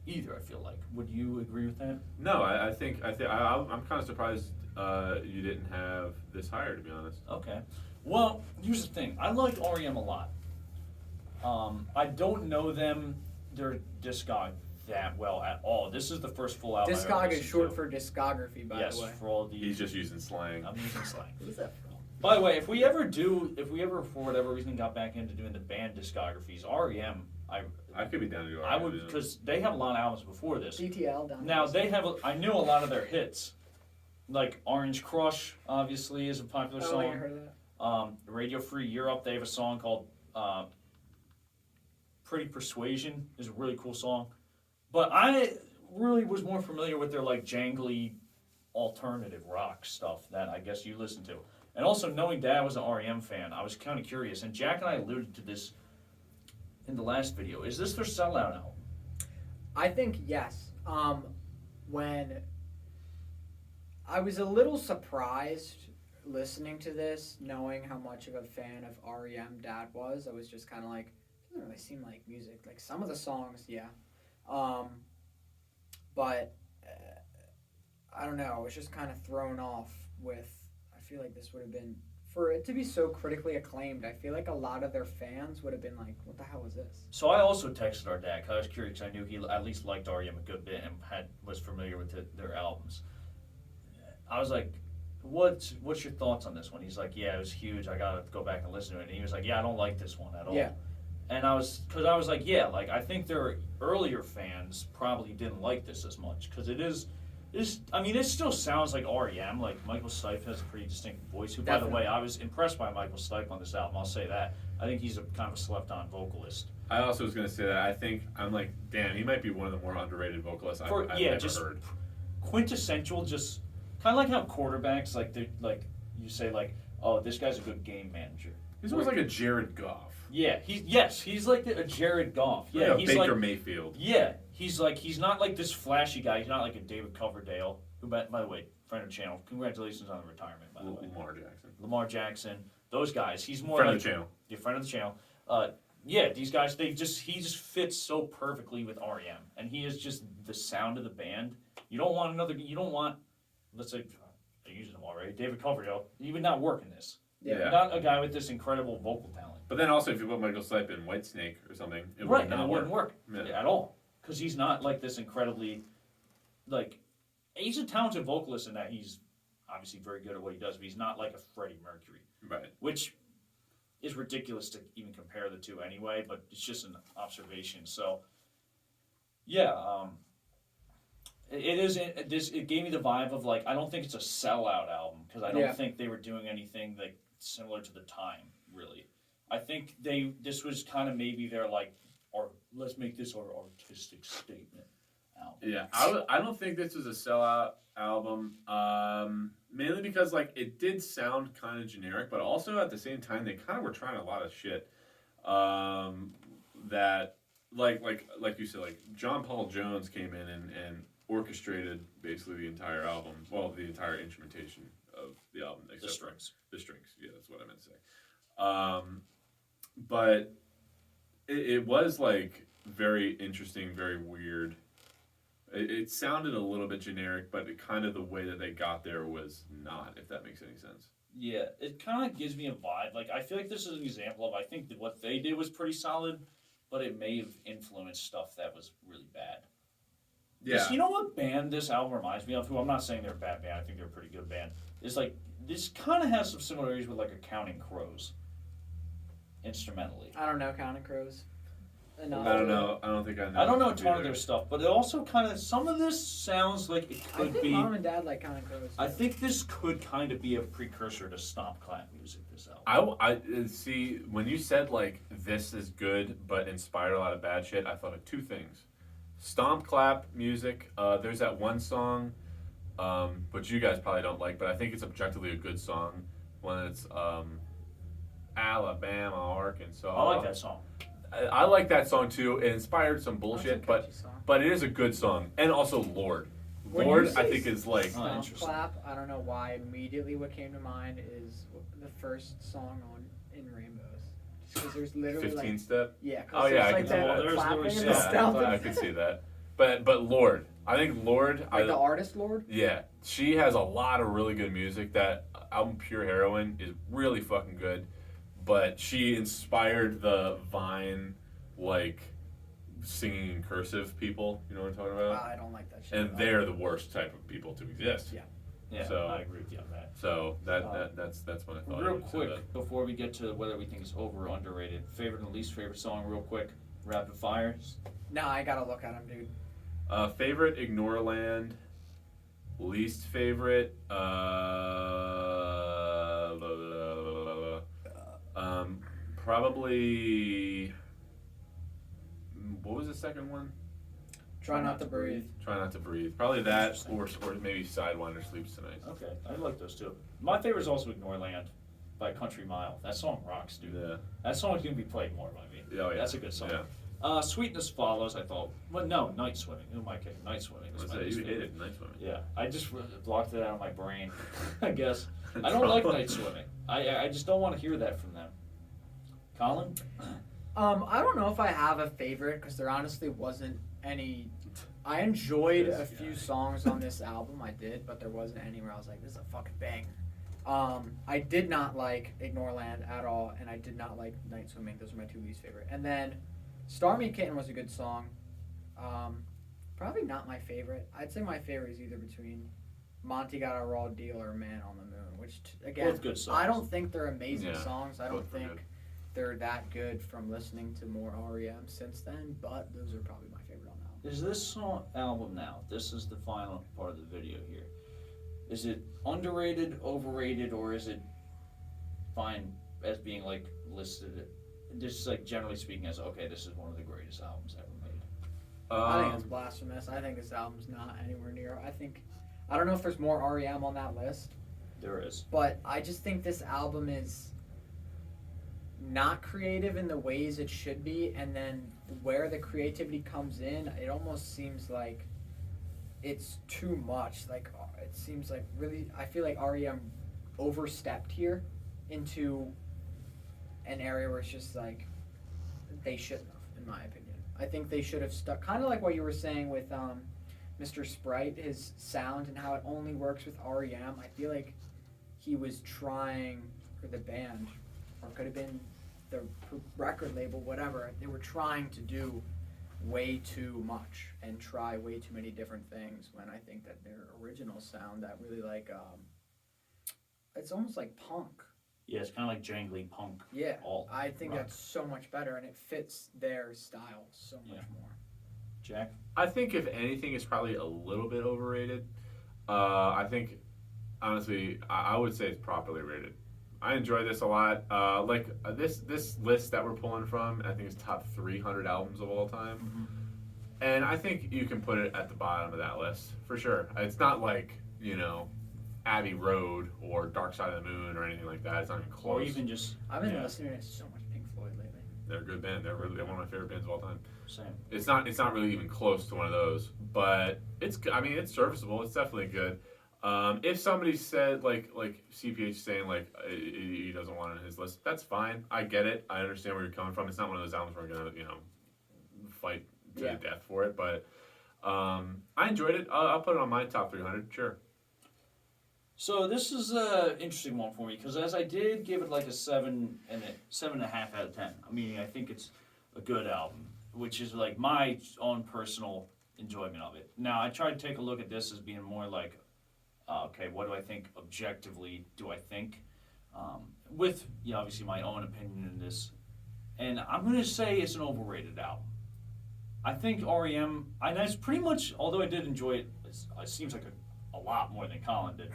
either, I feel like. Would you agree with that? No, I think I'm kind of surprised you didn't have this higher, to be honest. Okay. Well, here's the thing. I like R.E.M. a lot. I don't know them, their discog, that well at all. This is the first full album I've ever Discog is listened short to. for discography, by Yes, the way. for all the... He's just using slang. I'm using slang. Who's that from? By the way, if we ever for whatever reason got back into doing the band discographies, R.E.M. I could be down to do I would, R.E.M., because they have a lot of albums before this. DTL down Now there. they have. I knew a lot of their hits, like Orange Crush, obviously is a popular Oh, song. I heard of that. Radio Free Europe, they have a song called Pretty Persuasion, is a really cool song. But I really was more familiar with their like jangly alternative rock stuff that I guess you listen to. And also knowing Dad was an R.E.M. fan, I was kind of curious. And Jack and I alluded to this in the last video. Is this their sellout album? I think yes. When I was a little surprised listening to this, knowing how much of a fan of R.E.M. Dad was, I was just kind of like, it doesn't really seem like music. Like some of the songs, yeah. But I don't know. I was just kind of thrown off with. I feel like this would have been, for it to be so critically acclaimed, I feel like a lot of their fans would have been like, "What the hell is this?" So I also texted our dad because I was curious. I knew he at least liked R.E.M. a good bit and was familiar with their albums. I was like, "What's your thoughts on this one?" He's like, "Yeah, it was huge. I gotta go back and listen to it." And he was like, "Yeah, I don't like this one at all." Yeah. And I was like, "Yeah, like I think their earlier fans probably didn't like this as much because it still sounds like R.E.M. Like Michael Stipe has a pretty distinct voice. Who, by the way, I was impressed by Michael Stipe on this album. I'll say that. I think he's a kind of a slept-on vocalist. I also was going to say that I'm like, damn, he might be one of the more underrated vocalists I've ever heard. Quintessential, just kind of like how quarterbacks you say oh, this guy's a good game manager. He's almost like a Jared Goff. Yeah, he's like a Jared Goff. Yeah, like a he's Baker like Mayfield. Yeah, he's not like this flashy guy. He's not like a David Coverdale, who by the way, friend of the channel. Congratulations on the retirement, by the way. Lamar Jackson, those guys. He's more friend like of the channel. Yeah, friend of the channel. Yeah, these guys. He just fits so perfectly with R.E.M. and he is just the sound of the band. You don't want let's say I used him already. David Coverdale. He would not work in this. Yeah. Not a guy with this incredible vocal talent. But then also, if you put Michael Stipe in Whitesnake or something, it Right, would and not it wouldn't work Yeah. at all. Because he's not like this incredibly, like, he's a talented vocalist in that he's obviously very good at what he does, but he's not like a Freddie Mercury. Right. Which is ridiculous to even compare the two anyway, but it's just an observation. So, yeah, it gave me the vibe of like, I don't think it's a sellout album, because I don't think they were doing anything like similar to the time, really. I think this was kind of maybe their like, or let's make this our artistic statement album. Yeah, I don't think this was a sellout album, mainly because like it did sound kind of generic, but also at the same time they kind of were trying a lot of shit that like you said, like John Paul Jones came in and orchestrated basically the entire album, well, the entire instrumentation of the album, except The strings. The strings, yeah, that's what I meant to say. But it was like very interesting, very weird. It sounded a little bit generic, but it kind of the way that they got there was not, if that makes any sense. Yeah, it kind of gives me a vibe. Like, I feel like this is an example of, I think that what they did was pretty solid, but it may have influenced stuff that was really bad. Yeah. You know what band this album reminds me of? Who I'm not saying they're a bad band. I think they're a pretty good band. It's like, this kind of has some similarities with like a Counting Crows. Instrumentally. I don't know Counting Crows. Enough. I don't know. I don't think I know. I don't know a ton either. of their stuff, but it also kind of, some of this sounds like it I could think be. Mom and Dad like Counting Crows. I think this could kind of be a precursor to stomp clap music. This album. I see when you said like this is good but inspired a lot of bad shit. I thought of two things: stomp clap music. There's that one song, which you guys probably don't like, but I think it's objectively a good song. When it's Alabama, Arkansas. I like that song. I like that song too. It inspired some bullshit, That's a catchy song. but it is a good song. And also Lord. When Lord, you I say think is like Stomp interesting. Clap. I don't know why. Immediately, what came to mind is the first song on In Rainbows. Just because there's literally 15 like step. yeah. 'Cause Oh, yeah, there's I like can see that that. There's clapping literally- and yeah, the stomping. I could see that. But Lord, I think Lord, Like the artist Lord. yeah, she has a lot of really good music. That album Pure Heroine is really fucking good. But she inspired the Vine like singing in cursive people. You know what I'm talking about? I don't like that shit. And at all. they're the worst type of people to exist. Yeah. Yeah, So- I agree with you on that. So that's what I thought. Real when you said quick, before we get to whether we think it's over or underrated, favorite and least favorite song, real quick, rapid fires. Nah, I gotta look at him, dude. Favorite Ignoreland, least favorite. Probably. What was the second one? Try not to breathe. Try not to breathe. Probably that, or maybe Sidewinder Sleeps Tonight. Okay, I like those two. My favorite is also Ignoreland by Country Mile. That song rocks, dude. Yeah. That song's gonna be played more by me. Oh yeah. That's a good song. Yeah. Sweetness Follows, I thought. Well, no, Night Swimming. Who am I kidding? Night Swimming. is What's my that? least You favorite. hated Night Swimming. Yeah, I just blocked it out of my brain, I guess. I That's don't like wrong. Night Swimming. I just don't want to hear that from them. Colin? I don't know if I have a favorite because there honestly wasn't any. I enjoyed a This few guy. songs on this album, I did, but there wasn't any where I was like, this is a fucking banger. I did not like Ignoreland at all, and I did not like Night Swimming. Those are my two least favorite. And then Stormy Kitten was a good song. Probably not my favorite. I'd say my favorite is either between Monty Got a Raw Deal or Man on the Moon, which, again, Both good songs. I don't think they're amazing Yeah, songs. I don't both were think good. they're that good from listening to more R.E.M. since then, but those are probably my favorite on the album. Is this song album now? This is the final part of the video here. Is it underrated, overrated, or is it fine as being like listed? Just like generally speaking, as okay, this is one of the greatest albums ever made. I think it's blasphemous. I think this album's not anywhere near. I don't know if there's more R.E.M. on that list, There is. but I just think this album is not creative in the ways it should be, and then where the creativity comes in, it almost seems like it's too much. Like, it seems like really, I feel like R.E.M. overstepped here into an area where it's just like they shouldn't have, in my opinion. I think they should have stuck, kind of like what you were saying with Mr. Sprite, his sound and how it only works with R.E.M. I feel like he was trying or the band, or it could have been the record label, whatever. They were trying to do way too much and try way too many different things, when I think that their original sound, that really like it's almost like punk. Yeah, it's kind of like jangly punk. Yeah, Alt I think rock. that's so much better, and it fits their style so much more. Jack? I think if anything, it's probably a little bit overrated. I think, honestly, I would say it's properly rated. I enjoy this a lot. This list that we're pulling from, I think is top 300 albums of all time. Mm-hmm. And I think you can put it at the bottom of that list, for sure. It's not like, Abbey Road or Dark Side of the Moon or anything like that. It's not even close. Or even just, I've been listening to so much Pink Floyd lately. They're a good band. They're one of my favorite bands of all time. same. It's not really even close to one of those, but it's serviceable. It's definitely good. If somebody said like CPH saying like he doesn't want it on his list, that's fine. I get it. I understand where you're coming from. It's not one of those albums where we're gonna fight to the death for it, but I enjoyed it. I'll put it on my top 300. Sure. So this is an interesting one for me, because as I did give it like a 7.5 out of 10. Meaning I think it's a good album, which is like my own personal enjoyment of it. Now I tried to take a look at this as being more like, okay, what do I think objectively? Do I think with obviously my own opinion in this, and I'm gonna say it's an overrated album. I think R.E.M. And that's pretty much, although I did enjoy it, it seems like a lot more than Colin did.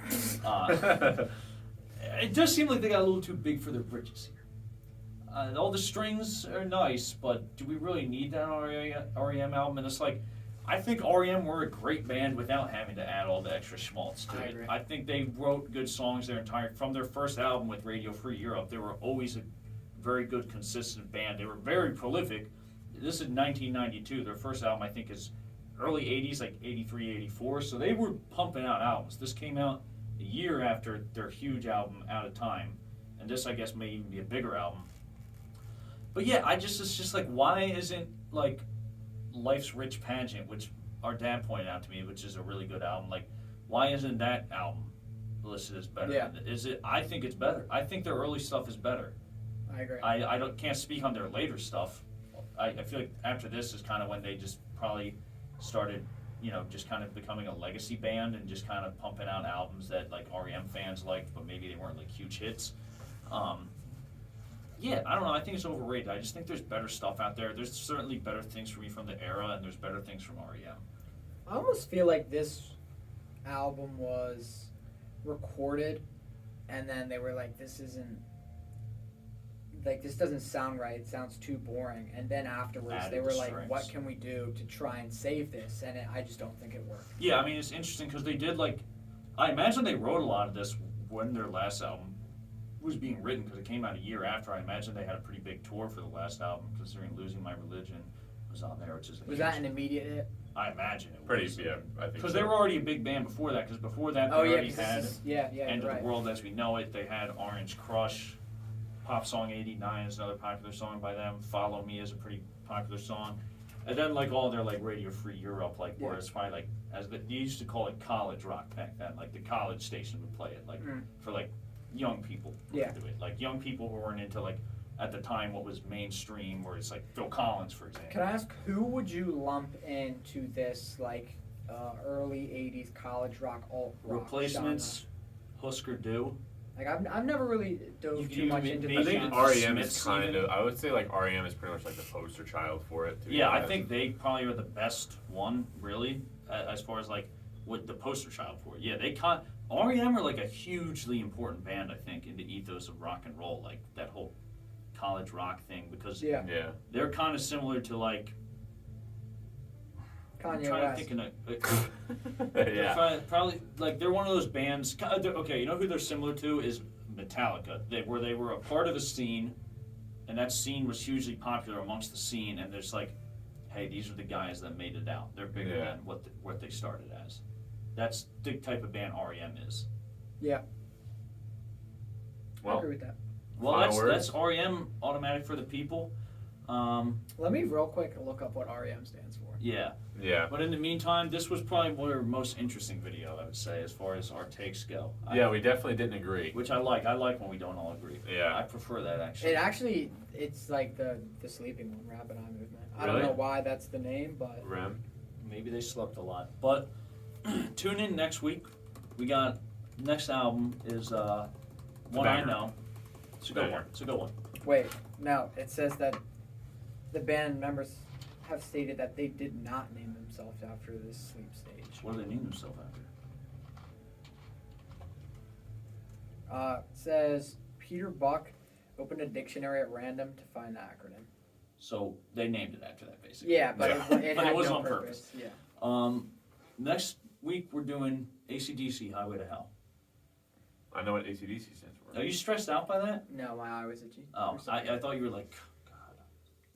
It does seem like they got a little too big for their britches here. All the strings are nice, but do we really need that R.E.M. album? And it's like, I think R.E.M. were a great band without having to add all the extra schmaltz to I it. agree. I think they wrote good songs from their first album with Radio Free Europe. They were always a very good, consistent band. They were very prolific. This is 1992. Their first album, I think, is early 80s, like 83, 84. So they were pumping out albums. This came out a year after their huge album, Out of Time. And this, I guess, may even be a bigger album. But yeah, it's just like, why isn't, like, Life's Rich Pageant, which our dad pointed out to me, which is a really good album, like, why isn't that album listed as better? Yeah. I think it's better. I think their early stuff is better. I agree. I can't speak on their later stuff. I feel like after this is kind of when they just probably started, just kind of becoming a legacy band and just kind of pumping out albums that like R.E.M. fans liked, but maybe they weren't like huge hits. Yeah, I don't know. I think it's overrated. I just think there's better stuff out there. There's certainly better things for me from the era, and there's better things from R.E.M. I almost feel like this album was recorded, and then they were like, this doesn't sound right, it sounds too boring, and then afterwards Added they were the like, strings. what can we do to try and save this, and I just don't think it worked. Yeah, I mean, it's interesting because they did I imagine they wrote a lot of this when their last album was being written, because it came out a year after. I imagine they had a pretty big tour for the last album, considering Losing My Religion was on there, which is Was that an immediate hit? I imagine it Pretty, was. yeah, I think Because so. they were already a big band before that, because before that they Oh yeah, already 'cause had this is, yeah, End you're of right. the World as We Know It. They had Orange Crush. Pop Song 89 is another popular song by them. Follow Me is a pretty popular song. And then all their Radio Free Europe, where Yeah. it's probably they used to call it college rock back then. Like the college station would play it, for young people who Yeah. would do it. Like young people who weren't into at the time what was mainstream, where it's like Phil Collins, for example. Can I ask, who would you lump into this early 80s college rock, alt rock Replacements, Husker Du. genre? I've never really dove You too much into maybe I the think Maybe genre. R.E.M. is Smiths kind even. of. I would say R.E.M. is pretty much like the poster child for it. To be Yeah, I honest. think they probably are the best one, really, as far as what the poster child for it. Yeah, R.E.M. are a hugely important band, I think, in the ethos of rock and roll, that whole college rock thing, because Yeah, Yeah. they're kind of similar to I'm Kanye trying West. to think of Yeah. probably they're one of those bands. Okay, you know who they're similar to is Metallica. They were a part of a scene, and that scene was hugely popular amongst the scene. And there's hey, these are the guys that made it out. They're bigger Yeah. than what they started as. That's the type of band R.E.M. is. Yeah, I Well, agree with that. Well, Final that's words? R.E.M. Automatic for the People. Let me real quick look up what R.E.M stands for. Yeah. Yeah. But in the meantime, this was probably our most interesting video, I would say, as far as our takes go. Yeah, we definitely didn't agree. Which I like. I like when we don't all agree. Yeah. I prefer that, actually. It's like the sleeping one, rapid eye movement. I Really? don't know why that's the name, but R.E.M. Maybe they slept a lot. But tune in next week. We got next album is One I Banger. Know. It's a good Banger. one. It's a good one. wait, no. It says that the band members have stated that they did not name themselves after this sleep stage. What do they name themselves after? It says Peter Buck opened a dictionary at random to find the acronym. So they named it after that, basically. Yeah, but Yeah. it But it had was no on purpose. Yeah. Next week we're doing AC/DC Highway to Hell. I know what AC/DC stands for. Are you stressed out by that? No, my eye was itchy. Oh, Or something. I thought you were like, God.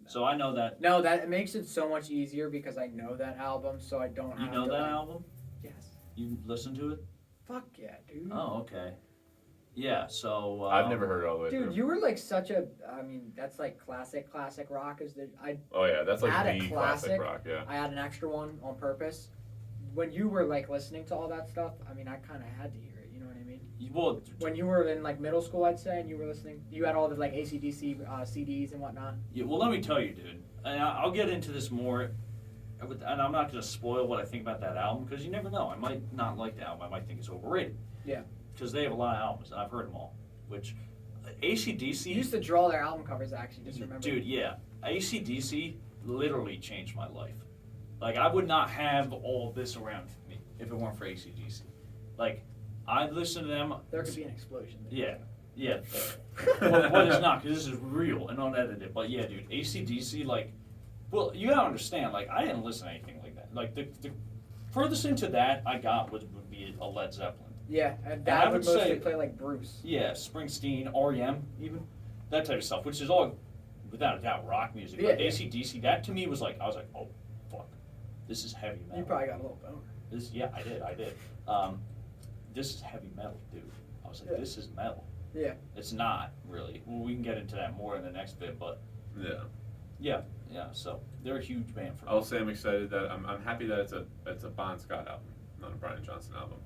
So I know that. No, that makes it so much easier because I know that album, so I don't You have know to, that like- album? Yes. You listen to it? Fuck yeah, dude. Oh, okay. Yeah, so. I've never heard it all the way Dude, through. you were like such a. I mean, that's like classic rock. Oh yeah, that's like Had a the classic. classic rock. Yeah. I had an extra one on purpose. When you were like listening to all that stuff, I mean, I kind of had to hear it. You know what I mean? Well, When you were in like middle school, I'd say, and you were listening, you had all the like AC/DC CDs and whatnot. yeah, well, let me tell you, dude. And I'll get into this more. And I'm not going to spoil what I think about that album because you never know. I might not like the album. I might think it's overrated. Yeah. Because they have a lot of albums, and I've heard them all. Which, AC/DC. You used to draw their album covers. Actually, just remember. Dude, yeah. AC/DC literally changed my life. Like, I would not have all this around me if it weren't for AC/DC. Like, I listen to them. There could be an explosion. There. Yeah, yeah. Well, it's not, because this is real and unedited. But yeah, dude, AC/DC, like, well, you gotta understand, like, I didn't listen to anything like that. Like, the furthest into that I got would be a Led Zeppelin. Yeah, and I Dad would would mostly say- play like Bruce. Yeah, Springsteen, R.E.M. even, that type of stuff, which is all, without a doubt, rock music. Yeah, But yeah. AC/DC, that to me was like, I was like, oh, fuck, this is heavy metal. You probably got a little boner. This, yeah, I did. This is heavy metal, dude. I was like, Yeah. this is metal. Yeah. It's not really. Well, we can get into that more in the next bit, but Yeah. yeah. So they're a huge band for me. I'll say I'm excited that I'm happy that it's a Bon Scott album, not a Brian Johnson album.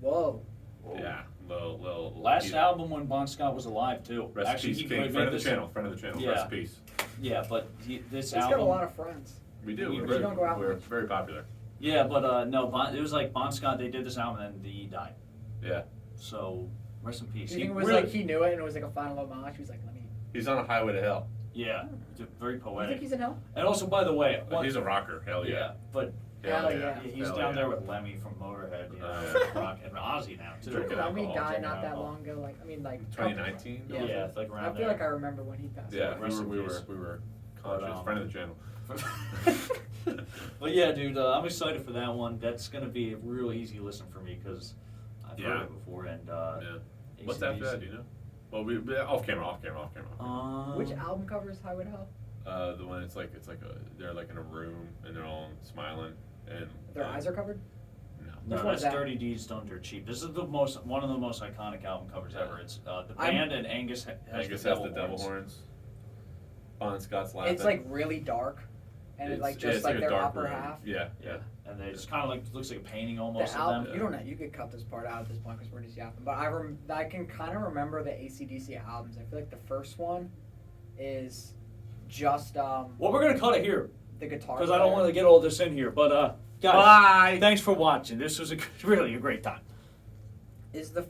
Whoa. Whoa. Yeah. Little. Last album when Bon Scott was alive too. Rest Actually, in he peace, King. made Friend of this- the channel. Friend of the channel. Yeah. Rest in peace. Yeah, but this He's album. got a lot of friends. We do. We We're, really very, don't go out we're much. very popular. Yeah, but no, it was like Bon Scott. They did this album and then he died. Yeah. So rest in peace. Do you think it was really- like he knew it and it was like a final homage? He was like, let me. He's on a highway to hell. Yeah, very You think poetic. he's in hell? And also, by the way, He's a rocker. Hell yeah. but Hell yeah. he's Hell down yeah. there with Lemmy from Motorhead, you know, Yeah. rock, and Ozzy now too. Drinking Let me alcohol, die drinking not that alcohol. long ago. Like, I mean, like. 2019. Yeah. Yeah, it's like I around feel there. like I remember when he passed. Yeah. away. Rest in We peace. were conscious. But, Friend of the channel. But yeah, dude, I'm excited for that one. That's gonna be a real easy listen for me because I've Yeah. heard it before. And Yeah. What's after that? Do you know? Well, we off camera. Which album cover is Highway to Hell? The one they're like in a room and they're all smiling and Their eyes are covered? no. No, Which one that's is that? Dirty Deeds Done Dirt Cheap. This is one of the most iconic album covers ever. It's the I'm- band and Angus has Angus the has devil the devil horns. horns. Bon Scott's laughing. It's like really dark. And it like just it's like a their dark upper room. half. Yeah. Yeah, and they just kind of like looks like a painting almost The of album, them. you don't know. You could cut this part out at this point because we're just yapping. But I can kind of remember the AC/DC albums. I feel like the first one is just Well, we're gonna cut it here the guitar. because I don't want to get all this in here. But guys, Bye. thanks for watching. This was really a great time. Is the